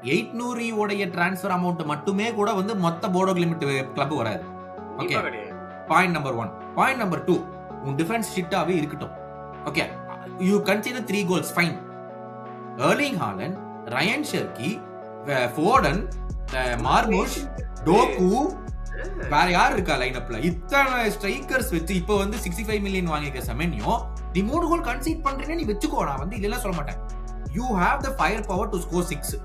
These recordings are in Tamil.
800 உடைய டிரான்ஸ்ஃபர் அமௌண்ட் மட்டுமே கூட வந்து மொத்த போர்டோ கிளிமிட் கிளப் வராது. Okay, point number 1. Point number 2, உன் டிஃபென்ஸ் ஷிட்டாவே இருக்கட்டும். Okay, you consider 3 goals, fine. Erling Haaland, Rayan Cherki, Foden, Marmoush, Doku, வேற யார் இருக்கா லைனப்ல? இத்தனை ஸ்ட்ரைக்கர்ஸ் வச்சு இப்ப வந்து 65 மில்லியன் வாங்கிக்க செமென்யோ நீ 3 கோல் கன்சீட் பண்றேன்னு நீ வெச்சுக்கோ, நான் வந்து இல்ல சொல்ல மாட்டேன். You have the fire power to score 6.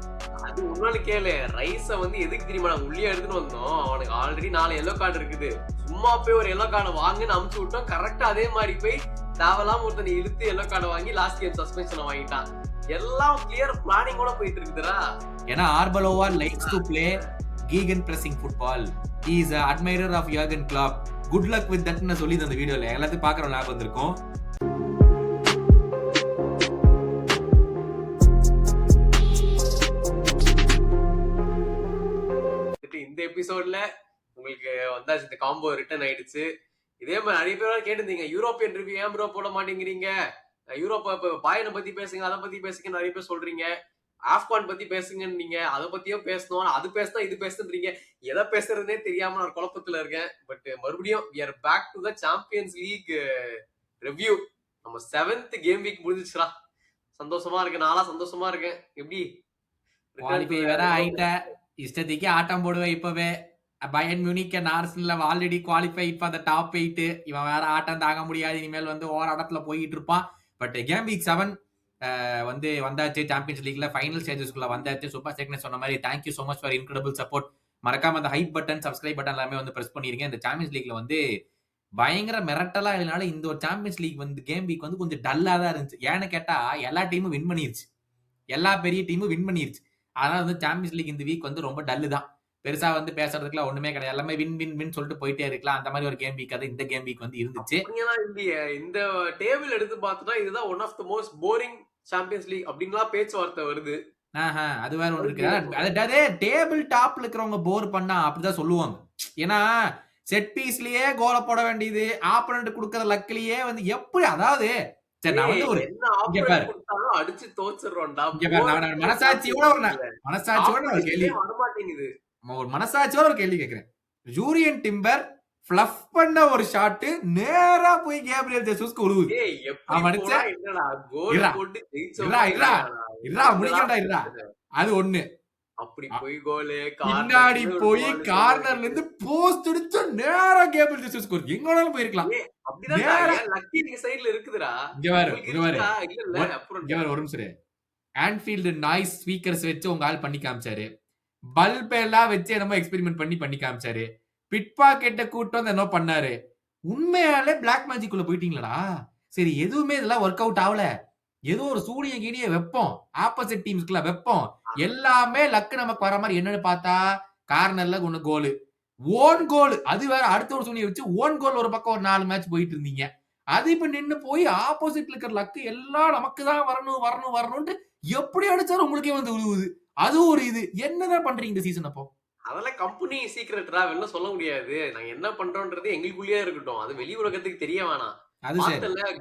அது உன்னால கேளு, ரைஸ வந்து எதுக்கு தெரியுமா நாங்க உள்ளே எடுத்துட்டு வந்தோம்? அவனுக்கு ஆல்ரெடி 4 எல்லோ கார்டு இருக்குது. சும்மா போய் ஒரு எல்லோ கார்டு வாங்குன்னு அமுச்சு விட்டோம். கரெக்டா அதே மாதிரி போய் தேவலாம் ஒருத்தனை இழுத்து எல்லோ கார்டு வாங்கி லாஸ்ட் கேம் சஸ்பென்ஷன் வாங்கிட்டான். எல்லாம் கிளியர் பிளானிங்கோட போயிட்டு இருக்குதுடா. ஏன்னா Arbeloa likes to play gegenpressing football. He is a admirer of Jurgen Klopp. Good luck with தட்னு சொல்லி அந்த வீடியோல எல்லாத்தையும் பாக்குற ஞாபகம் வந்திருக்கும். இந்த எபிசோட்ல உங்களுக்கு வந்தாச்சு, இந்த காம்போ ரிட்டர்ன் ஆயிடுச்சு. இதே மாதிரி நிறைய பேர் கேட்டிருந்தீங்க, யூரோப்பியன் ரிவ்யூ ஏன் ப்ரோ போட மாட்டேங்கிறீங்க, யூரோப்பா பாயனை பத்தி பேசுங்க, அதை பத்தி பேசுங்க, நிறைய பேர் சொல்றீங்க. ஆப்கான் பத்தி பேசுங்கன்னு நீங்க அதை பத்தியும் பேசணும், அது பேசினா இது பேசுன்றீங்க. எதை பேசுறதுனே தெரியாம நான் குழப்பத்துல இருக்கேன். பட் மறுபடியும் we are back to the Champions League review. நம்ம 7th கேம் வீக் முடிஞ்சிச்சுடா. சந்தோஷமா இருக்கு, நாளா சந்தோஷமா இருக்கேன். எப்படி குவாலிஃபை வேற ஆயிட்ட, இஷ்டத்துக்கு ஆட்டம் போடுவேன். இப்பவே பயன் Munich and Arsenal already qualify for the top 8. இவன் வேற ஆட்டம் தாங்க முடியாது, இனிமேல் வந்து ஓர இடத்துல போயிட்டு இருப்பான். பட் கேம் வீக் 7 வந்து வந்தாச்சு. சாம்பியன்ஸ் லீக்ல ஃபைனல் ஸ்டேஜஸ்க்குள்ள வந்தாச்சு. சூப்பர் செக்னஸ் சொன்ன மாதிரி thank you so much for incredible support. மறக்காம அந்த ஹைப் பட்டன், சப்ஸ்கிரைப் பட்டன் எல்லாமே வந்து பிரஸ் பண்ணிருங்க. இந்த சாம்பியன்ஸ் லீக்ல வந்து பயங்கர மிரட்டலா இல்லனால இந்த ஒரு சாம்பியன்ஸ் லீக் வந்து கேம் வீக் வந்து கொஞ்சம் டல்லா தான் இருந்துச்சு. ஏன்னு கேட்டா எல்லா டீமும் வின் பண்ணிருச்சு, எல்லா பெரிய டீமும் வின் பண்ணிருச்சு. அதனால வந்து சாம்பியன்ஸ் லீக் இந்த வீக் வந்து ரொம்ப டல்லு தான். பெருசா வந்து பேசுறதுக்குலாம் ஒண்ணுமே கிடையாது. எல்லாமே வின் வின் வின் சொல்லிட்டு போயிட்டே இருக்கலாம். அந்த மாதிரி ஒரு கேம் வீக் அது இந்த கேம் வீக் வந்து இருந்துச்சு. இந்த டேபிள் எடுத்து பார்த்தா இதுதான் one of the most boring Champions League அப்படின்லாம் பேச்சுவார்த்தை வருது. அது வேற ஒன்று இருக்கு. அதாவது டேபிள் டாப்ல இருக்கிறவங்க போர் பண்ணா அப்படிதான் சொல்லுவாங்க. ஏன்னா செட் பீஸ்லயே கோல போட வேண்டியது, ஆப்பனண்ட் கொடுக்கற லக்லயே வந்து எப்படி, அதாவது சரி நான் வந்து ஒரு இங்க பாரு அடிச்சு தோச்சிரோம்டா. இங்க பாரு, நான் மனசாட்சியோட ஒரு கேள்வி, ஒரு மனசாட்சியோட ஒரு கேள்வி கேக்குறேன். ஜூரியன் டிம்பர் ஃப்ளஃப் பண்ண ஒரு ஷாட் நேரா போய் கேப்ரியல் ஜெசூஸ்க்கு உழுவுது. அவன் அடிச்சா முடிக்கடா. அது ஒண்ணு. அப்படி போய் கோல் பின்னாடி போய் கார்னர்ல இருந்து போஸ்ட் அடிச்சு நேரா கேப்ரியல் ஜெசூஸ்க்கு ஒரு எங்கனாலும் போயிருக்கலாம். ஒரு நிமிஷம், ஆன்ஃபீல்டு நாய்ஸ் ஸ்பீக்கர்ஸ் வச்சு உங்க ஆள் பண்ணி காமிச்சாரு. பல்ப் எல்லாம் வச்சு என்னமோ எக்ஸ்பெரிமெண்ட் பண்ணி காமிச்சாரு. பிட் பாக்கெட்ட கூட்டம் வந்து என்ன பண்ணாரு. உண்மையாலே பிளாக் மேஜிக் உள்ள போயிட்டீங்களா? சரி, எதுவுமே இதெல்லாம் ஒர்க் அவுட் ஆகல. ஏதோ ஒரு சூரிய கீடிய வெப்பம், ஆப்போசிட் டீம்ஸ்க்குள்ள வெப்பம், எல்லாமே லக்கு நமக்கு வர மாதிரி என்னன்னு பார்த்தா கார்னர்ல ஒண்ணு கோல், ஓன் கோல். அது வேற அடுத்த ஒரு சூனியை வச்சு ஓன் கோல் ஒரு பக்கம் ஒரு 4 மேட்ச் போயிட்டு இருந்தீங்க. அது இப்ப நின்னு போய் ஆப்போசிட்ல இருக்கிற லக்கு எல்லாம் நமக்கு தான் வரணும்னு எப்படி அடிச்சாலும் உங்களுக்கே வந்து விழுவுது. அது ஒரு இது என்னதான் பண்றீங்க இந்த சீசன்? அப்போ அதெல்லாம் கம்பெனி சீக்ரெட் டிராவல்னு சொல்ல முடியாது. நாங்க என்ன பண்றோம்ன்றது எங்களுக்குள்ளேயே இருக்கட்டும், அது வெளி உலகத்துக்கு தெரிய வேணாம்.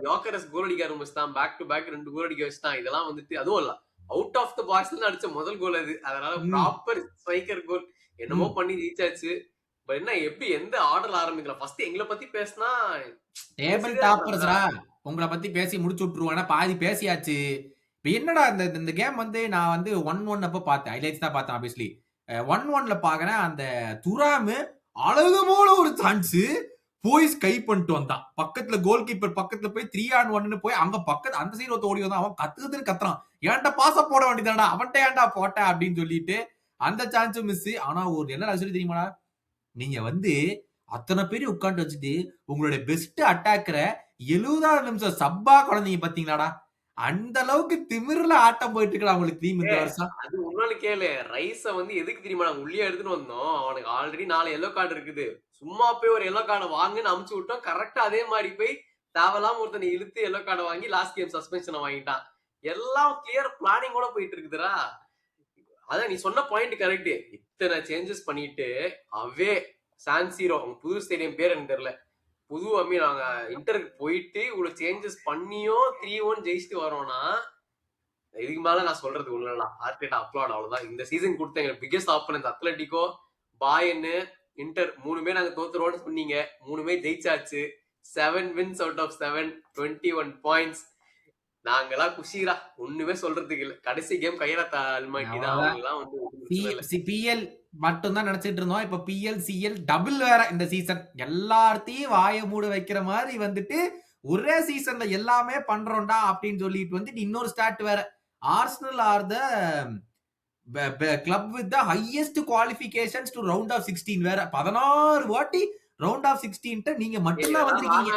ஜோக்கரஸ் கோல் அடிக்க ஆரம்பிச்சுட்டான், பேக் டு பேக் 2 கோல் அடிக்க வச்சுட்டான். இதெல்லாம் வந்துட்டு அதுவும் இல்ல, அவுட் ஆஃப் த பாக்ஸ்ல அடிச்ச முதல் கோல் அது. அதனால ப்ராப்பர் ஸ்ட்ரைக்கர் கோல் என்னமோ பண்ணி ஜெயிச்சாச்சு. பட் என்ன எப்படி எந்த ஆர்டர்ல ஆரம்பிக்கலாம்? ஃபர்ஸ்ட் எங்களை பத்தி பேசினா டேபிள் டாப்பர்ஸ்ரா, உங்களை பத்தி பேசி முடிச்சு விட்டுருவானா? பாதி பேசியாச்சு. இப்ப என்னடா இந்த கேம் வந்து நான் வந்து 1-1 அப்ப பார்த்தேன், ஹைலைட்ஸ் தான் பார்த்தேன். ஆப்வியஸ்லி 1-1ல பாக்குறேன், அந்த துராமு அழகு போல ஒரு சான்ஸ் போய் ஸ்கை பண்ணிட்டு வந்தான். பக்கத்துல கோல் கீப்பர் பக்கத்துல போய் 3-on-1 போய் அங்க பக்கத்து அந்த சைடு ஒருத்த ஓடி வந்தான். அவன் கத்துன்னு கத்துறான், ஏன்டா பாச போட வேண்டியதாடா, அவன்கிட்ட ஏன்டா போட்ட அப்படின்னு சொல்லிட்டு அந்த சான்ஸும் மிஸ். ஆனா ஒரு என்ன சொல்லி தெரியுமாடா, நீங்க வந்து அத்தனை பேரும் உட்காந்து வச்சுட்டு உங்களுடைய பெஸ்ட் அட்டாக்கரை 70வது நிமிஷம் சப்பா குழந்தைங்க பாத்தீங்களாடா, அந்த அளவுக்கு திமிர்ல ஆட்டம் போயிட்டு இருக்கா உங்களுக்கு டீம் இந்த வருஷம். அது உன்னால கேளு, ரைஸ வந்து எதுக்கு தெரியுமா நாங்க உள்ளே எடுத்துட்டு வந்தோம்? அவனுக்கு ஆல்ரெடி 4 எல்லோ கார்டு இருக்குது. சும்மா போய் ஒரு எல்லோ கார்டு வாங்குன்னு அமுச்சு விட்டோம். கரெக்டா அதே மாதிரி போய் தேவலாம் ஒருத்தனை இழுத்து எல்லோ கார்டு வாங்கி லாஸ்ட் கேம் சஸ்பென்ஷனை வாங்கிட்டான். எல்லாம் கிளியர் பிளானிங்கோட போயிட்டு இருக்குதுடா. அதான் நீ சொன்ன பாயிண்ட் கரெக்ட். இத்தனை சேஞ்சஸ் பண்ணிட்டு அவே சான்சீரோ, அவங்க புது ஸ்டேடியம் பேர் எனக்கு தெரியல, புது நாங்க இன்டருக்கு போயிட்டு இவ்வளவு சேஞ்சஸ் பண்ணியும் 3-1 ஜெயிச்சுட்டு வரோம்னா இதுக்கு மேல நான் சொல்றது ஒண்ணுல ஆர்டேட்டா அப்ளாட் அவ்வளவுதான். இந்த சீசன் கொடுத்த எங்க பிகெஸ்ட் ஆப்பனன்ட் அத்லெட்டிகோ, பாயர்னு, இன்டர் 3மே நாங்க தோத்துருவோம்னு சொன்னீங்க. 3மே ஜெயிச்சாச்சு. 7 wins out of 7, 21 points. நாங்கெல்லாம் குஷிரா, ஒண்ணுமே சொல்றதுக்கு இல்ல. கடைசி கேம் கையில அல்மாட்டி தான். அவங்கலாம் வந்து பிரச்சனை இல்ல. பிஎல் மட்டும் தான் நினைச்சிட்டு இருந்தோம். இப்ப பிஎல் சிஎல் டபுள் வேற இந்த சீசன். எல்லாத்தையும் வாய மூட வைக்கிற மாதிரி வந்துட்டு ஒரே சீசன்ல எல்லாமே பண்றோம்டா அப்படின்னு சொல்லிட்டு வந்துட்டு இன்னொரு ஸ்டார்ட் வேற. Arsenal are the club with the highest qualifications to round of 16 வேற. 16 வாட்டி ரவுண்ட் ஆஃப் 16 நீங்க மட்டும் தான் வந்திருக்கீங்க.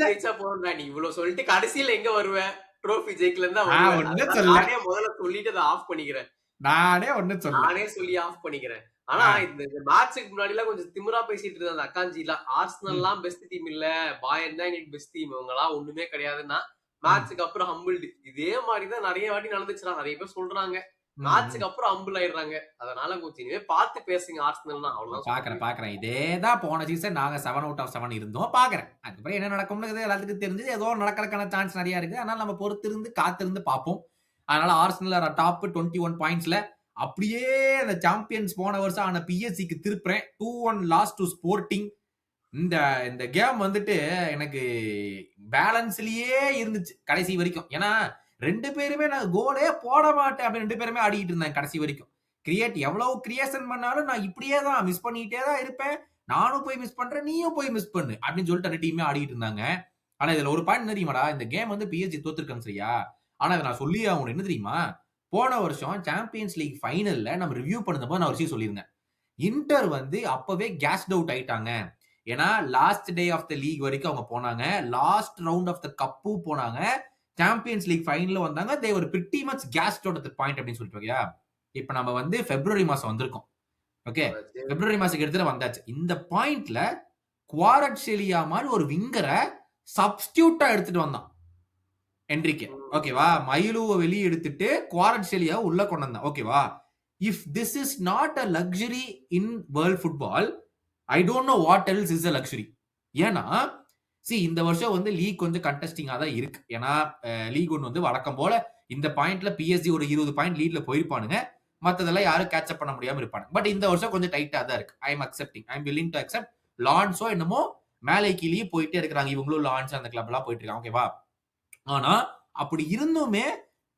ஜெயிச்சா போறோம்டா. நீ இவ்வளவு சொல்லிட்டு கடைசியில எங்க வருவ? ட்ரோஃபி ஜெயிக்கல இருந்தா நானே முதல்ல சொல்லிட்டு அதை ஆஃப் பண்ணிக்கிறேன். நானே சொல்லி ஆஃப் பண்ணிக்கிறேன். ஆனா இந்த மேட்சுக்கு முன்னாடி எல்லாம் கொஞ்சம் திமிரா பேசிட்டு இருந்த அந்த அக்காஞ்சில ஆர்சனல் எல்லாம் பெஸ்ட் டீம் இல்ல, பாயர்ன் தான் எங்களுக்கு பெஸ்ட் டீம், இவங்க எல்லாம் ஒண்ணுமே கிடையாதுன்னா மேட்சுக்கு அப்புறம் ஹம்பிள்டு. இதே மாதிரிதான் நிறைய வாட்டி நடந்துச்சுடா. நிறைய பேர் சொல்றாங்க மேட்சுக்கு அப்புறம் ஹம்பிள் ஆயிடுறாங்க. அதனால கொஞ்சம் இனிமே பார்த்து பேசுங்க ஆர்சனல்னா. அவ்வளவுதான் பாக்குறேன். இதேதான் போன சீசன் நாங்க 7 out of 7 இருந்தோம். பாக்குறேன் அதுக்கப்புறம் என்ன நடக்கும்னு எல்லாத்துக்கும் தெரிஞ்சு ஏதோ நடக்கிறதுக்கான சான்ஸ் நிறைய இருக்கு. அதனால நம்ம பொறுத்திருந்து காத்திருந்து பார்ப்போம். அதனால ஆர்சனல் டாப் 21 பாயிண்ட்ஸ்ல அப்படியே அந்த சாம்பியன்ஸ் போன வருஷம் ஆன பிஎஸ்சிக்கு திருப்புறேன். 2-1 லாஸ் டு ஸ்போர்ட்டிங். இந்த கேம் வந்துட்டு எனக்கு பேலன்ஸ்லயே இருந்துச்சு கடைசி வரைக்கும். ஏன்னா 2 பேருமே நான் கோலே போட மாட்டேன் அப்படின்னு 2 பேருமே ஆடிட்டு இருந்தாங்க கடைசி வரைக்கும். எவ்வளவு கிரியேஷன் பண்ணாலும் நான் இப்படியே தான் மிஸ் பண்ணிட்டே தான் இருப்பேன். நானும் போய் மிஸ் பண்றேன், நீயும் போய் மிஸ் பண்ணு அப்படின்னு சொல்லிட்டு 2 டீமே ஆடிட்டு இருந்தாங்க. ஆனா இதுல ஒரு பாயிண்ட் தெரியுமாடா, இந்த கேம் வந்து பிஎஸ்ஜி தோத்துருக்காங்க சரியா. ஆனா இதை நான் சொல்லி ஆகணும். என்ன தெரியுமா, போன வருஷம் சாம்பியன்ஸ் லீக் ஃபைனல்ல நம்ம ரிவ்யூ பண்ணும்போது நான் ஒரு விஷயம் சொல்லியிருந்தேன். இன்டர் வந்து அப்பவே கேஸ்ட் அவுட் ஆயிட்டாங்க. ஏன்னா last day of the league வரைக்கும் அவங்க போனாங்க, லாஸ்ட் ரவுண்ட் ஆஃப் த கப்பும் போனாங்க, சாம்பியன்ஸ் லீக் ஃபைனல்ல வந்தாங்க. they were pretty much gassed out at the point அப்படின்னு சொல்லிட்டு ஓகே. இப்போ நம்ம வந்து பிப்ரவரி மாசம் வந்திருக்கோம். ஓகே, பிப்ரவரி மாசத்துக்கு எடுத்துட்டு வந்தாச்சு. இந்த பாயிண்ட்ல குவாரட்செலியா மாதிரி ஒரு விங்கரை சப்ஸ்டியூட்டா எடுத்துட்டு வந்தான் என்ரிகே. ஓகேவா, மைலுவை வெளியே எடுத்துட்டு குவாரட்செலியா உள்ள கொண்டு வந்தான். ஓகேவா, if this is not a luxury in world football, I don't know what else is a luxury. ஏன்னா இந்த வருஷம் வந்து லீக் கொஞ்சம் கண்டஸ்டிங்கா தான் இருக்கு. ஏன்னா லீக் ஒன்று வந்து வழக்கம் போல இந்த பாயிண்ட்ல பிஎஸ்ஜி ஒரு 20 பாயிண்ட் லீட்ல போயிருப்பானுங்க. மற்றதெல்லாம் யாரும் கேட்சப் பண்ண முடியாம இருப்பாங்க. பட் இந்த வருஷம் கொஞ்சம் டைட்டா தான் இருக்கு. I am accepting, I am willing to accept. லான்ஸோ என்னமோ மேலே கீழே போயிட்டே இருக்கிறாங்க. இவங்களும் லான்ஸ் அந்த கிளப் எல்லாம் போயிட்டு இருக்காங்க. ஓகேவா, ஆனா அப்படி இருந்துமே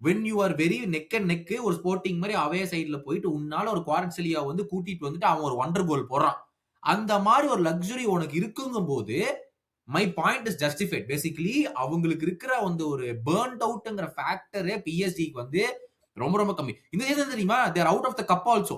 when you are very neck and neck ஒரு ஸ்போர்ட்டிங் மாதிரி அவே சைட்ல போயிட்டு உன்னால ஒரு குவாரட்செலியா வந்து கூட்டிட்டு வந்துட்டு அவன் ஒரு வண்டர் கோல் போடுறான். அந்த மாதிரி ஒரு லக்ஸுரி உனக்கு இருக்குங்கும் போது my point is justified. Basically அவங்களுக்கு இருக்கிற வந்து ஒரு பர்ன்ட் அவுட்ங்கிற ஃபேக்டரே பிஎஸ்ஜிக்கு வந்து ரொம்ப ரொம்ப கம்மி. இந்த சீசன் தெரியுமா, they're out of the cup also.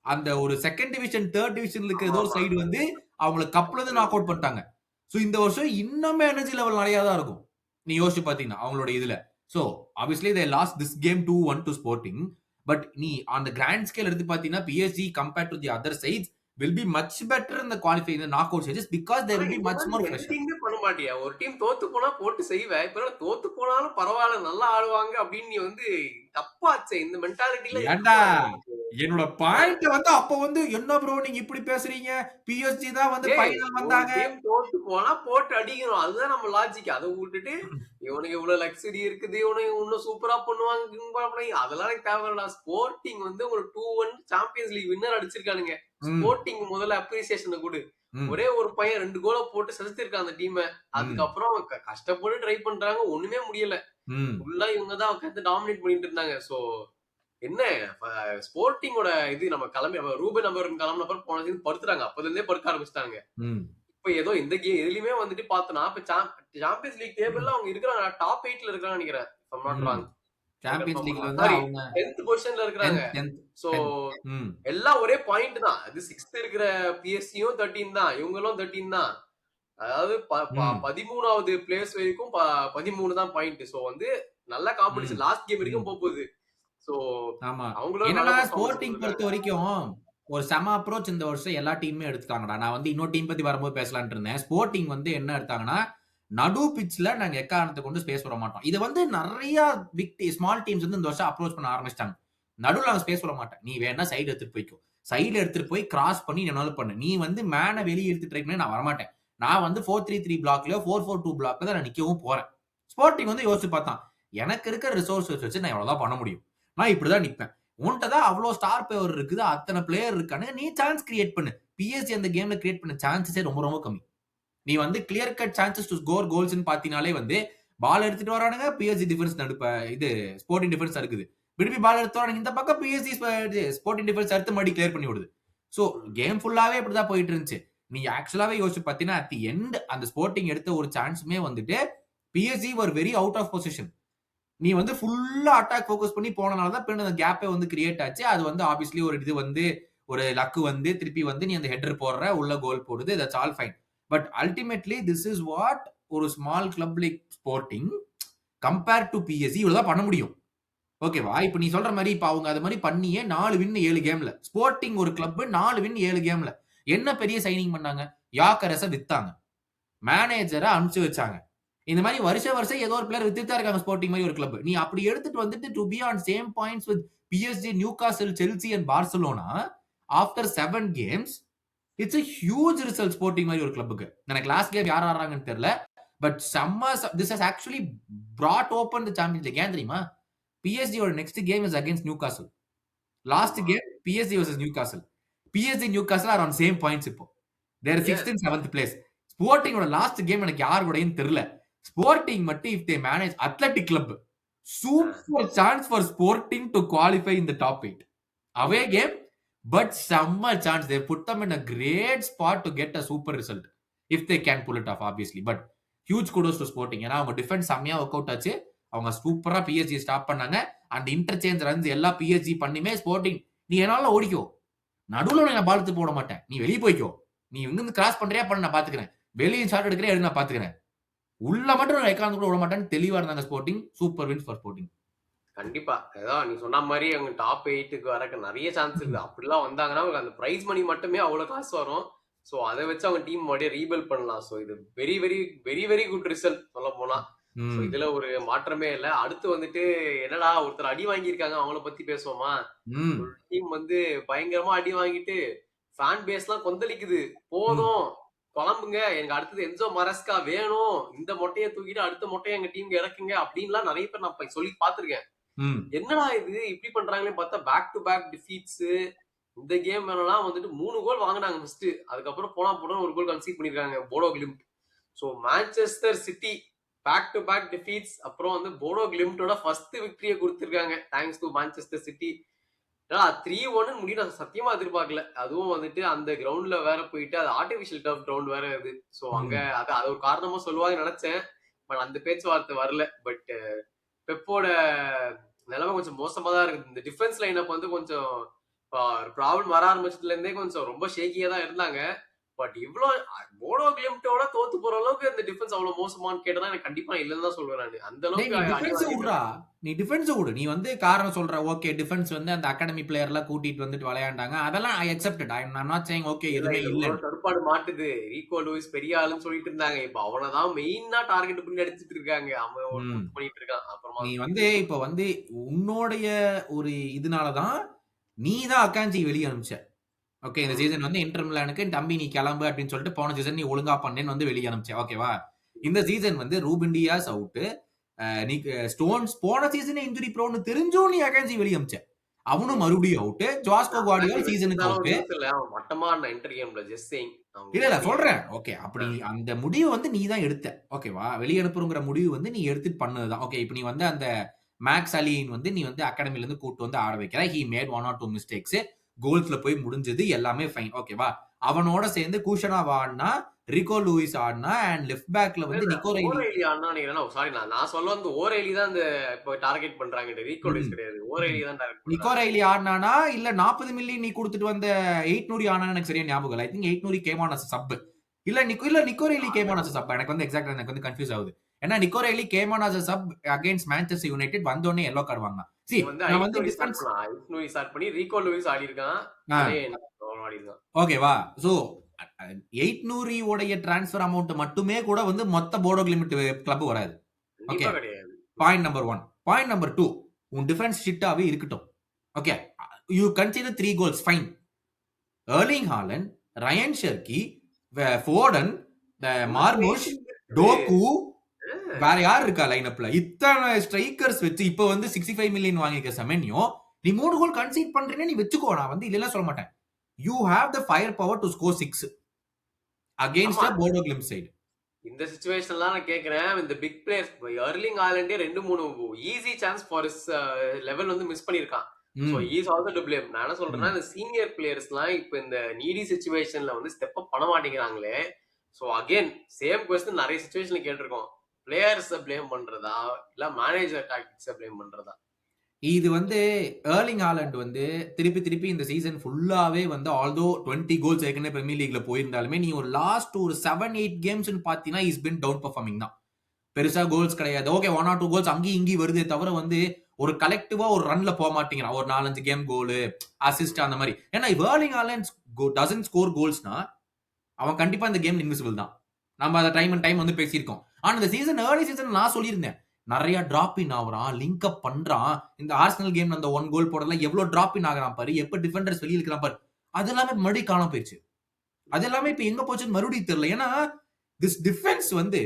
அந்த ஒரு செகண்ட் டிவிஷன் தேர்ட் டிவிஷன்ல இருக்கிற ஏதோ சைடு வந்து அவங்களை கப்ல இருந்து நாக் அவுட் பண்ணிட்டாங்க. ஸோ இந்த வருஷம் இன்னுமே எனர்ஜி லெவல் நிறைய தான் இருக்கும் நீ யோசிச்சு பாத்தீங்கன்னா அவங்களோட இதுல. So obviously they lost this game 2-1 to Sporting. But நீ அந்த கிராண்ட் ஸ்கேல் எடுத்து பாத்தீங்கன்னா PSG compared to the other sides will be much better in the qualifying, the knockout stages, because there will be much more pressure. டீமே பண்ண மாட்டியா? ஒரு டீம் தோத்து போனா போட்டு செய்வே. இப்ப தோத்து போனாலும் பரவாயில்ல நல்லா ஆடுவாங்க அப்படின்னு நீ வந்து தப்பாச்சே. இந்த மென்டாலிட்டில ஏண்டா என்னோட பாயிண்ட் வந்து அப்ப வந்து என்ன ப்ரோ நீங்க இப்படி பேசுறீங்க, பிஎஸ்ஜி தான் வந்து ஃபைனல் வந்தாங்க, தோத்து போனா போட்டு அடிக்கணும், அதுதான் நம்ம லாஜிக். அதை விட்டுட்டு இவனுக்கு இவ்வளவு லக்ஸரி இருக்குது, இவனுக்கு இன்னும் சூப்பரா பண்ணுவாங்க, அதெல்லாம் எனக்கு தேவையில்ல. ஸ்போர்ட்டிங் வந்து ஒரு 2-1 சாம்பியன்ஸ் லீக் வின்னர் அடிச்சிருக்கானுங்க. ஸ்போர்ட்டிங் முதல்ல அப்ரிசியேஷன் கொடு. ஒரே ஒரு பையன் 2 கோலை போட்டு செலுத்திருக்கான் அந்த டீமை. அதுக்கப்புறம் கஷ்டப்பட்டு ட்ரை பண்றாங்க, ஒண்ணுமே முடியல. ஃபுல்லா இவங்க தான் உட்காந்து டாமினேட் பண்ணிட்டு இருந்தாங்க. சோ என்ன ஸ்போர்ட்டிங்கோட இது நம்ம கிளம்பி ரூபன் நம்பர் கிளம்பினப்பறம் போன சீசன் படுத்துறாங்க. அப்பதுல இருந்தே படுக்க ஆரம்பிச்சிட்டாங்க. இப்ப ஏதோ இந்த கேம் எதுலயுமே வந்துட்டு பார்த்தனா இப்ப சாம்பியன்ஸ் லீக் டேபிள்ல அவங்க இருக்கிறாங்க டாப் 8ல இருக்காங்க நினைக்கிறேன். சாம்பியன்ஸ் லீக்ல வந்து அவங்க 10th பொசிஷன்ல இருக்காங்க. சோ எல்லாம் ஒரே பாயிண்ட் தான். அது 6th இருக்கிற பிஎஸ்சியும் 13 தான், இவங்களும் 13 தான். அதாவது 13வது பிளேஸ் வரைக்கும் 13 தான் பாயிண்ட். சோ வந்து நல்ல காம்படிஷன் லாஸ்ட் கேம் வரைக்கும் போகுது. சோ ஆமா, என்னன்னா ஸ்போர்ட்டிங் பொறுத்த வரைக்கும் ஒரு செம அப்ரோச் இந்த வருஷம் எல்லா டீமுமே எடுத்துட்டாங்கடா. நான் வந்து இன்னொரு டீம் பத்தி வரும்போது பேசலாம்னு இருந்தேன். ஸ்போர்ட்டிங் வந்து என்ன எடுத்தாங்கன்னா, நடு பிட்ச்ல நாங்க எக்காரணத்தை கொண்டு ஸ்பேஸ் விட மாட்டோம். இது வந்து நிறைய பிக் ஸ்மால் டீம்ஸ் வந்து இந்த வருஷம் அப்ரோச் பண்ண ஆரம்பிச்சிட்டாங்க. நடுவில் நாங்க ஸ்பேஸ் விட மாட்டேன், நீ வேணா சைடு எடுத்துட்டு போய்க்கும், சைடு எடுத்துட்டு போய் கிராஸ் பண்ணி என்னாலும் பண்ணு, நீ வந்து மேனை வெளியே எடுத்து ட்ரை பண்ணி நான் வரமாட்டேன். நான் வந்து 4-3-3 பிளாக்லயோ 4-4-2 பிளாக்ல தான் நான் நிக்கவும் போறேன். ஸ்போர்ட்டிங் வந்து யோசிச்சு பார்த்தான், எனக்கு இருக்கிற ரிசோர்ஸஸ் வச்சு நான் எவ்வளவுதான் பண்ண முடியும், நான் இப்படிதான் நிப்பேன். உன்கிட்ட தான் அவ்வளவு ஸ்டார் பவர் இருக்குது, அத்தனை பிளேயர் இருக்கானு, நீ சான்ஸ் கிரியேட் பண்ணு. பிஎஸ்ஜி அந்த கேம்ல கிரியேட் பண்ண சான்சஸே ரொம்ப ரொம்ப கம்மி. நீ வந்து clear cut chances to score goals பாத்தீங்கனாலே வந்து பால் எடுத்துட்டு வரானுங்க, பிஎஸ்ஜி டிஃபென்ஸ் நடுப்ப இது ஸ்போர்ட்டிங் டிஃபென்ஸ் இருக்குது. திருப்பி பால் எடுத்து வரானுங்க, இந்த பக்கம் பிஎஸ்ஜி ஸ்போர்ட்டிங் டிஃபென்ஸ் அடுத்து மறுபடி கிளியர் பண்ணி விடுது. சோ கேம் ஃபுல்லாவே இப்படிதான் போயிட்டு இருந்துச்சு. நீ ஆக்சுவலாவே யோசிச்சு பாத்தீங்கன்னா அட் தி எண்ட் அந்த ஸ்போர்ட்டிங் எடுத்த ஒரு சான்ஸுமே வந்துட்டு PSG were very out of position. நீ வந்து ஃபுல்லா அட்டாக் ஃபோக்கஸ் பண்ணி போனனாலதான் பின்ன அந்த கேப்பே வந்து கிரியேட் ஆச்சு. அது வந்து ஆப்வியஸ்லி ஒரு இது வந்து ஒரு லக்கு வந்து திருப்பி வந்து நீ அந்த ஹெட்டர் போடுற, உள்ள கோல் போடுது, that's all fine. But ultimately this is what ஒரு small club like Sporting compare to PSG இவ்வளவுதான் பண்ண முடியும். ஓகேவா? இப்ப நீ சொல்ற மாதிரி இப்ப அவங்க அது மாதிரி பண்ணியே 4 வின் 7 கேம்ல. ஸ்போர்ட்டிங் ஒரு கிளப் 4 வின் 7 கேம்ல. என்ன பெரிய சைனிங் பண்ணாங்க? யாக்கரஸ வித்தாங்க. மேனேஜரை அனுப்பிச்சு வச்சாங்க. இந்த மாதிரி வருஷம் ஏதோ ஒரு பிளேயர் வித்துட்டா இருக்காங்க ஸ்போர்ட்டிங் மாதிரி ஒரு கிளப். நீ அப்படி எடுத்துட்டு வந்துட்டு to be on same points with PSG, Newcastle, Chelsea and Barcelona after 7 games it's a huge result sporting மாதிரி ஒரு கிளப்புக்கு. எனக்கு லாஸ்ட் கேம் யார் ஆடுறாங்கன்னு தெரியல. But this has actually brought open the Champions League. ஏன் தெரியுமா? PSG ஓட next game is against Newcastle. Last game PSG versus Newcastle. PSG Newcastle are on same points இப்போ. They are 6th and 7th place. Sporting ஓட லாஸ்ட் கேம் எனக்கு யார் கூடயும் தெரியல. ஸ்போர்ட்டிங் மட்டும் if they manage athletic club, super chance for Sporting to qualify in the top 8. Away game, but summer chance. They put them in a great spot to get a super result if they can pull it off obviously. But huge kudos to Sporting. ஏன்னா அவங்க டிஃபென்ஸ் செம்மையா ஒர்க் அவுட் ஆச்சு. அவங்க சூப்பரா பிஎஸ்ஜி ஸ்டாப் பண்ணாங்க. அந்த இன்டர்சேஞ்ச் ரன்ஸ் எல்லாம் பிஎஸ்ஜி பண்ணிமே ஸ்போர்ட்டிங் நீ என்னால ஓடிக்கோ, நடுவுல நான் பால் எடுத்து போட மாட்டேன், நீ வெளியே போய்க்கோ, நீ இங்கிருந்து கிராஸ் பண்றியா பண்ண நான் பாத்துக்கிறேன், வெளியே ஷாட் எடுக்கிறேன் எடுத்து நான் பாத்துக்கிறேன், உள்ள மட்டும் நான் எக்காந்து கூட விட மாட்டேன்னு தெளிவா இருந்தாங்க Sporting. Super wins for Sporting. கண்டிப்பா அதான் நீ சொன்ன மாதிரி அவங்க டாப் 8க்கு வரக்கு நிறைய சான்ஸ் இருக்கு. அப்படிலாம் வந்தாங்கன்னா அவங்களுக்கு அந்த பிரைஸ் மணி மட்டுமே அவ்வளவு காசு வரும். சோ அதை வச்சு அவங்க டீம் மறுபடியும் ரீபில்ட் பண்ணலாம். சோ இது very very very very good result சொல்ல போனா. இதுல ஒரு மாற்றமே இல்ல. அடுத்து வந்துட்டு என்னடா ஒருத்தர் அடி வாங்கியிருக்காங்க, அவங்கள பத்தி பேசுவோமா? டீம் வந்து பயங்கரமா அடி வாங்கிட்டு ஃபேன் பேஸ் எல்லாம் கொந்தளிக்குது. போதும் குழம்புங்க, எனக்கு அடுத்தது என்சோ மரஸ்கா வேணும், இந்த மொட்டையை தூக்கிட்டு அடுத்த மொட்டையை எங்க டீமுக்கு இறக்குங்க அப்படின்லாம் நிறைய பேர் நான் சொல்லி பாத்துருக்கேன். என்னடா இது இப்படி பண்றாங்களே பார்த்தா பேக் டு பேக் டிஃபீட்ஸ். இந்த கேம் எல்லாம் வந்துட்டு 3 கோல் வாங்கினாங்க ஃபர்ஸ்ட், அதுக்கப்புறம் போனா ஒரு கோல் கன்சீட் பண்ணிருக்காங்க Bodo Glimt. So Manchester City back to back defeats, அப்புறம் வந்து போடோ கிளிம்டோட ஃபர்ஸ்ட் விக்டரியை கொடுத்திருக்காங்க தேங்க்ஸ் டு மான்செஸ்டர் சிட்டி. 3-1 முடிய நான் சத்தியமா எதிர்பார்க்கல. அதுவும் வந்துட்டு அந்த கிரவுண்ட்ல வேற போயிட்டு அது ஆர்டிபிஷியல் டர்ஃப் கிரவுண்ட் வேற இது. சோ அங்க அது ஒரு காரணமா சொல்லுவாங்க நினைச்சேன். பட் அந்த பேச்சுவார்த்தை வரல. பட் பெப்போட நிலைமை கொஞ்சம் மோசமா தான் இருக்குது. இந்த டிஃபென்ஸ் லைனப் வந்து கொஞ்சம் ப்ராப்ளம் வர ஆரம்பிச்சதுல இருந்தே கொஞ்சம் ரொம்ப ஷேக்கியா தான் இருந்தாங்க. பட் இவ்வளவு போடோ கிளிம்டோட தோத்து போற அளவுக்கு இந்த டிஃபென்ஸ் அவ்வளவு மோசமான்னு கேட்டா எனக்கு கண்டிப்பா இல்லன்னு தான் சொல்றேன் நான். அந்த அளவுக்கு நீ டிஃபென்ஸ் விடு. நீ வந்து காரணம் சொல்ற ஓகே டிஃபென்ஸ் வந்து அந்த அகாடமி பிளேயர் எல்லாம் கூட்டிட்டு வந்துட்டு விளையாண்டாங்க, அதெல்லாம் I accepted. I am not saying okay எதுமே இல்ல. தடுப்பாடு மாட்டுது. ரீகோ லூயிஸ் பெரிய ஆளுன்னு சொல்லிட்டு இருந்தாங்க. இப்ப அவனதான் மெயினா டார்கெட் பண்ணி அடிச்சிட்டு இருக்காங்க. அவன் பண்ணிட்டு இருக்கான். அப்புறமா நீ வந்து இப்ப வந்து உன்னோடைய ஒரு இதனாலதான் நீ தான் அக்காஞ்சி வெளியே அனுப்பிச்ச. ஓகே இந்த சீசன் வந்து இன்டர் மிலானுக்கு தம்பி நீ கிளம்பு அப்படின்னு சொல்லிட்டு போன சீசன் நீ ஒழுங்கா பண்ணேன்னு வந்து வெளியே அனுப்பிச்ச. ஓகேவா? இந்த சீசன் வந்து ரூபன் டியாஸ் அவுட், நீ ஸ்டோன்ஸ் போன சீசனே இன்ஜுரி ப்ரோன்னு தெரிஞ்சும் நீ அகாஞ்சி வெளியே அனுப்பிச்ச. அவனும் மறுபடியும் அவுட். ஜாஸ்கோ குவார்டியோல் சீசனுக்கு அவுட். இல்ல சொல்றேன். ஓகே அப்படி அந்த முடிவு வந்து நீ தான் எடுத்த. ஓகேவா? வெளியே அனுப்புறங்கிற முடிவு வந்து நீ எடுத்துட்டு பண்ணதுதான். ஓகே இப்ப நீ வந்து அந்த மேக்ஸ் அலின் வந்து நீ வந்து அகாடமில இருந்து கூட்டு வந்து ஆட வைக்கிற. He made 1 or 2 mistakes. கோல்ஸ்ல போய் முடிஞ்சது எல்லாமே ஃபைன். ஓகேவா? அவனோட சேர்ந்து கூஷனா ஆடினா, ரிகோ லூயிஸ் ஆடினா, அண்ட் லெஃப்ட் பேக்ல வந்து நிக்கோ ரெய்லி ஆடினா. சாரி நான் சொல்ல வந்து ஓரெய்லி தான் இந்த இப்ப டார்கெட் பண்றாங்க. ரிகோ லூயிஸ் கிடையாது, ஓரெய்லி தான் டார்கெட். நிக்கோ ரெய்லி ஆடினானா இல்ல 40 மில்லியன் நீ கொடுத்துட்டு வந்த 800 ஆனானு எனக்கு சரியா ஞாபகம் இல்ல. I think 800 came on as sub. இல்ல Nico Reilly came on as sub. எனக்கு வந்து எக்ஸாக்ட்டா எனக்கு வந்து கன்ஃபியூஸ் ஆகுது. ஏன்னா Nico Reilly came on as sub against Manchester United வந்தோனே எல்லோ கார்டு வாங்கினான். சி நான் வந்து டிஃபென்ஸ் ஸ்டார்ட் பண்ணி ரிகோ லூயிஸ் ஆடி இருக்கான். ஓகேவா? சோ 800 உடைய டிரான்ஸ்ஃபர் அமௌண்ட் மட்டுமே கூட வந்து மொத்த போடோ கிளிமிட் கிளப் வராது. Okay point number 1. Point number 2, உன் டிஃபென்ஸ் ஷிட்டாவே இருக்கட்டும். Okay you consider 3 goals fine. Erling Haaland, Rayan Cherki, Foden, Marmoush, Doku, வேற யார் இருக்கா லைனப்ல? இத்தனை ஸ்ட்ரைக்கர்ஸ் வச்சு இப்ப வந்து 65 மில்லியன் வாங்கிக்க செமென்யோ, நீ 3 கோல் கன்சீட் பண்றேன்னு நீ வெச்சுக்கோ. நான் வந்து இல்ல சொல்ல மாட்டேன். You have the fire power to score 6 against Bodo Glimt's side. இந்த சிச்சுவேஷன்லாம் நான் கேக்குறேன். இந்த பிக் பிளேயர்ஸ் எர்லிங் ஹாலண்டே 2-3 easy chance for his level வந்து மிஸ் பண்ணிருக்கான். So he is also to blame. நான் என்ன சொல்றேன்னா இந்த சீனியர் பிளேயர்ஸ்லாம் இப்ப இந்த நீடி சிச்சுவேஷன்ல வந்து ஸ்டெப் அப் பண்ண மாட்டேங்கிறாங்களே. சோ அகைன் சேம் क्वेश्चन நிறைய சிச்சுவேஷன்ல கேட்டிருக்கோம். பிளேயர்ஸ் ப்ளேம் பண்றதா இல்ல மேனேஜர் டாக்டிக்ஸ் ப்ளேம் பண்றதா? இது வந்து எர்லிங் ஹாலண்ட் வந்து திருப்பி இந்த சீசன் ஃபுல்லாவே வந்து ஆல்தோ 20 கோல்ஸ் ஏற்கனவே பிரீமியர் லீக்ல போயிருந்தாலுமே நீ ஒரு லாஸ்ட் ஒரு 7-8 கேம்ஸ் பாத்தீங்கன்னா இஸ் பின் டவுன் பெர்ஃபார்மிங் தான். பெருசா கோல்ஸ் கிடையாது. ஓகே 1 or 2 கோல்ஸ் அங்கேயும் இங்கேயும் வருதே தவிர வந்து ஒரு கலெக்டிவா ஒரு ரன்ல போக மாட்டேங்கிறான். ஒரு 4-5 கேம் கோல் அசிஸ்ட் அந்த மாதிரி. ஏன்னா எர்லிங் ஹாலண்ட் டசன்ட் ஸ்கோர் கோல்ஸ்னா அவன் கண்டிப்பா இந்த கேம் இன்விசிபிள் தான். நம்ம அதை டைம் வந்து பேசியிருக்கோம். ஆனா இந்த சீசன் ஏர்லி சீசன் நான் சொல்லியிருந்தேன் நிறைய டிராப் இன் ஆகுறான், லிங்க் அப் பண்றான். இந்த ஆர்சனல் கேம் அந்த 1 கோல் போடலாம் எவ்வளவு டிராப் இன் ஆகுறான் பாரு, எப்ப டிஃபெண்டர்ஸ் வெளியே இருக்கிறான் பாரு. அது எல்லாமே மறுபடியும் காணாம போயிடுச்சு. அது எல்லாமே இப்ப எங்க போச்சுன்னு மறுபடியும் தெரியல. ஏன்னா திஸ் டிஃபென்ஸ் வந்து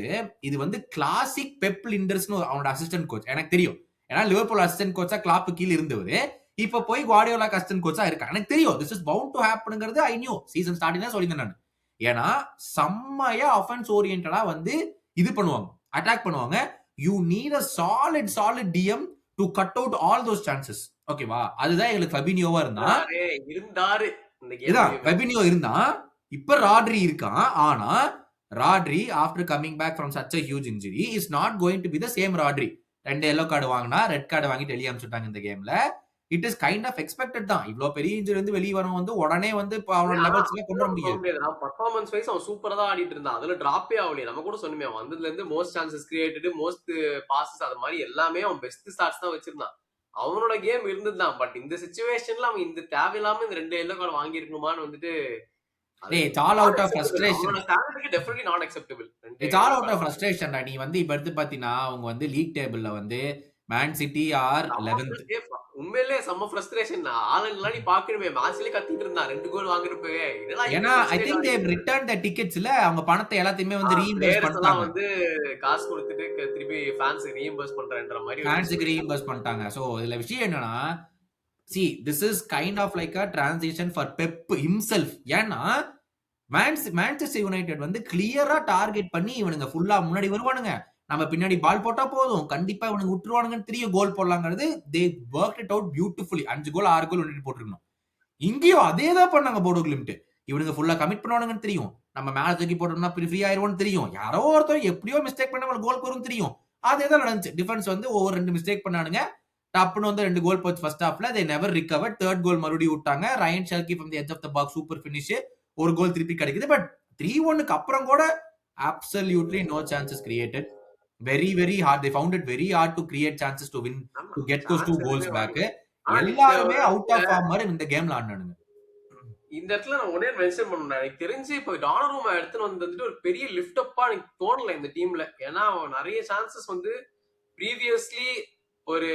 இது வந்து கிளாசிக் பெப் லிண்டர்ஸ்னு அவனோட அசிஸ்டன்ட் கோச் எனக்கு தெரியும். ஏன்னா லிவர்பூல் அசிஸ்டன்ட் கோச்சா கிளாப்பு கீழ இருந்தவரு இப்ப போய் குவார்டியோலா அசிஸ்டன்ட் கோச்சா இருக்கான். எனக்கு தெரியும் திஸ் இஸ் பவுண்ட் டு ஹேப்பன்ங்கிறது ஐ நியூ சீசன் ஸ்டார்டிங் தான் சொல்லியிருந்தேன் நான். ஏன்னா செம்மையா அஃபென்ஸ் ஓரியன்டா வந்து இது பண்ணுவாங்க, அட்டாக் பண்ணுவாங்க. You need a solid DM to cut out all those chances. ஓகேவா? அதுதான் எங்களுக்கு ஃபெபினியோவா இருந்தாரு. ஃபெபினியோ இருந்தா இப்ப ராட்ரி இருக்கான். ஆனா Rodri after coming back from such a huge injury is not going to be the same Rodri. 2 yellow card வாங்கினா ரெட் கார்டு வாங்கிட்டு வெளியே அனுப்பிச்சுட்டாங்க இந்த கேம்ல. It is kind of expected தான். இவ்வளவு பெரிய இன்ஜுரி வந்து வெளியே வரும் வந்து உடனே வந்து அவனோட லெவல்ஸ்ல கொண்டு வர முடியாது. பெர்ஃபார்மன்ஸ் வைஸ் அவன் சூப்பரா தான் ஆடிட்டு இருந்தான். அதுல டிராப்பே ஆகலையே. நம்ம கூட சொன்னோமே வந்ததுல இருந்து most chances created, most bosses, அது மாதிரி எல்லாமே அவன் பெஸ்ட் ஸ்டார்ட்ஸ் தான் வச்சிருந்தான். அவனோட கேம் இருந்ததுதான். பட் இந்த சிச்சுவேஷன்ல அவன் இந்த தேவையில்லாம இந்த 2 எல்லோ கார்டு வாங்கி இருக்கணுமான்னு வந்துட்டு it's all out of frustration. Definitely not acceptable. It's all out of frustration. நீ வந்து இப்ப எடுத்து பாத்தீங்கன்னா அவங்க வந்து லீக் டேபிள்ல வந்து மேன் சிட்டி ஆர் 11th. உண்மையிலே செம்ம ஃப்ரஸ்ட்ரேஷன். ஆலன்லாம் நீ பாக்கணுமே மேட்ச்லயே கத்திட்டு இருந்தான் 2 கோல் வாங்குறப்பவே. இதெல்லாம் ஏன்னா ஐ திங்க் தே ரிட்டர்ன் தி டிக்கெட்ஸ்ல அவங்க பணத்தை எல்லாத்தையுமே வந்து ரீஇம்பர்ஸ் பண்ணிட்டாங்க. வந்து காசு கொடுத்துட்டு திருப்பி ஃபேன்ஸ் ரீஇம்பர்ஸ் பண்றன்ற மாதிரி ஃபேன்ஸ்க்கு ரீஇம்பர்ஸ் பண்ணிட்டாங்க. சோ இதுல விஷயம் என்னன்னா see this is kind of like a transition for Pep himself. ஏன்னா மான்செஸ்டர் யுனைடெட் வந்து கிளியரா டார்கெட் பண்ணி இவனுங்க ஃபுல்லா முன்னாடி வருவானுங்க, நம்ம பின்னாடி பால் போட்டா போதும், கண்டிப்பா இவனுக்கு விட்டுருவானுங்கன்னு தெரியும் கோல் போடலாங்கிறது. தே வொர்க்ட் இட் அவுட் பியூட்டிஃபுல்லி. 5 கோல் 6 கோல் வந்துட்டு போட்டுருக்கணும். இங்கேயும் அதே தான் பண்ணாங்க போர்டோ கிளிம்ட். இவனுங்க ஃபுல்லா கமிட் பண்ணுவானுங்கன்னு தெரியும், நம்ம மேல தூக்கி போட்டோம்னா ஃப்ரீ ஆயிருவோம்னு தெரியும், யாரோ ஒருத்தர் எப்படியோ மிஸ்டேக் பண்ண கோல் போரும் தெரியும். அதே தான் நடந்துச்சு. டிஃபென்ஸ் வந்து ஒவ்வொரு 2 மிஸ்டேக் பண்ணானுங்க. டப்புன்னு வந்து 2 கோல் போச்சு ஃபர்ஸ்ட் ஹாஃப்ல. They never recover. Third goal மறுபடியும் விட்டாங்க. Rayan Cherki from the edge of the box super finish. ஒரு கோல் திருப்பி கிடைக்குது. பட் 3-1க்கு அப்புறம் கூட absolutely no chances created. Very hard. They found it very hard to create chances to win, to get those 2 goals back. எல்லாருமே அவுட் ஆஃப் ஃபார்ம் மாதிரி இந்த கேம்ல ஆடுனானுங்க. இந்த இடத்துல நான் ஒரே மென்ஷன் பண்ணேன். எனக்கு தெரிஞ்சு இப்போ டானருமா எடுத்துன்னு வந்துட்டு ஒரு பெரிய லிஃப்ட் அப்பா எனக்கு தோணல இந்த டீம்ல. ஏன்னா அவன் நிறைய சான்சஸ் வந்து ப்ரீவியஸ்லி ஒரு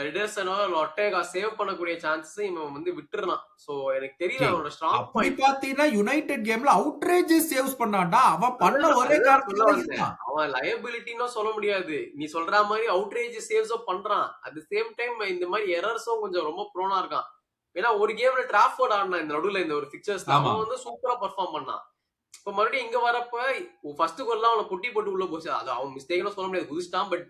எடர்சனோ ஒட்டேகா சேவ் பண்ணக்கூடிய சான்சஸ் இவன் வந்து விட்டுறான். சோ எனக்கு தெரியல அவனோட ஸ்ட்ராங் பாயிண்ட். பாத்தீங்கன்னா யுனைடெட் கேம்ல அவுட்ரேஜஸ் சேவ்ஸ் பண்ணான்டா. அவன் பண்ண ஒரே காரணம் அவன் லயபிலிட்டின்னு சொல்ல முடியாது. நீ சொல்ற மாதிரி அவுட்ரேஜஸ் சேவ்ஸோ பண்றான். அட் தி சேம் டைம் இந்த மாதிரி எரர்ஸும் கொஞ்சம் ரொம்ப ப்ரோனா இருக்கான். ஏன்னா ஒரு கேம்ல டிராஃபோர்ட் ஆடினா இந்த நடுவுல இந்த ஒரு பிக்சர்ஸ்ல அவன் வந்து சூப்பரா பெர்ஃபார்ம் பண்ணான். இப்ப மறுபடியும் இங்க வரப்ப ஃபர்ஸ்ட் கோல்லாம் அவனை குட்டி போட்டு உள்ள போச்சு. அது அவன் மிஸ்டேக்னு சொல்ல முடியாது, குதிச்சிட்டான். பட்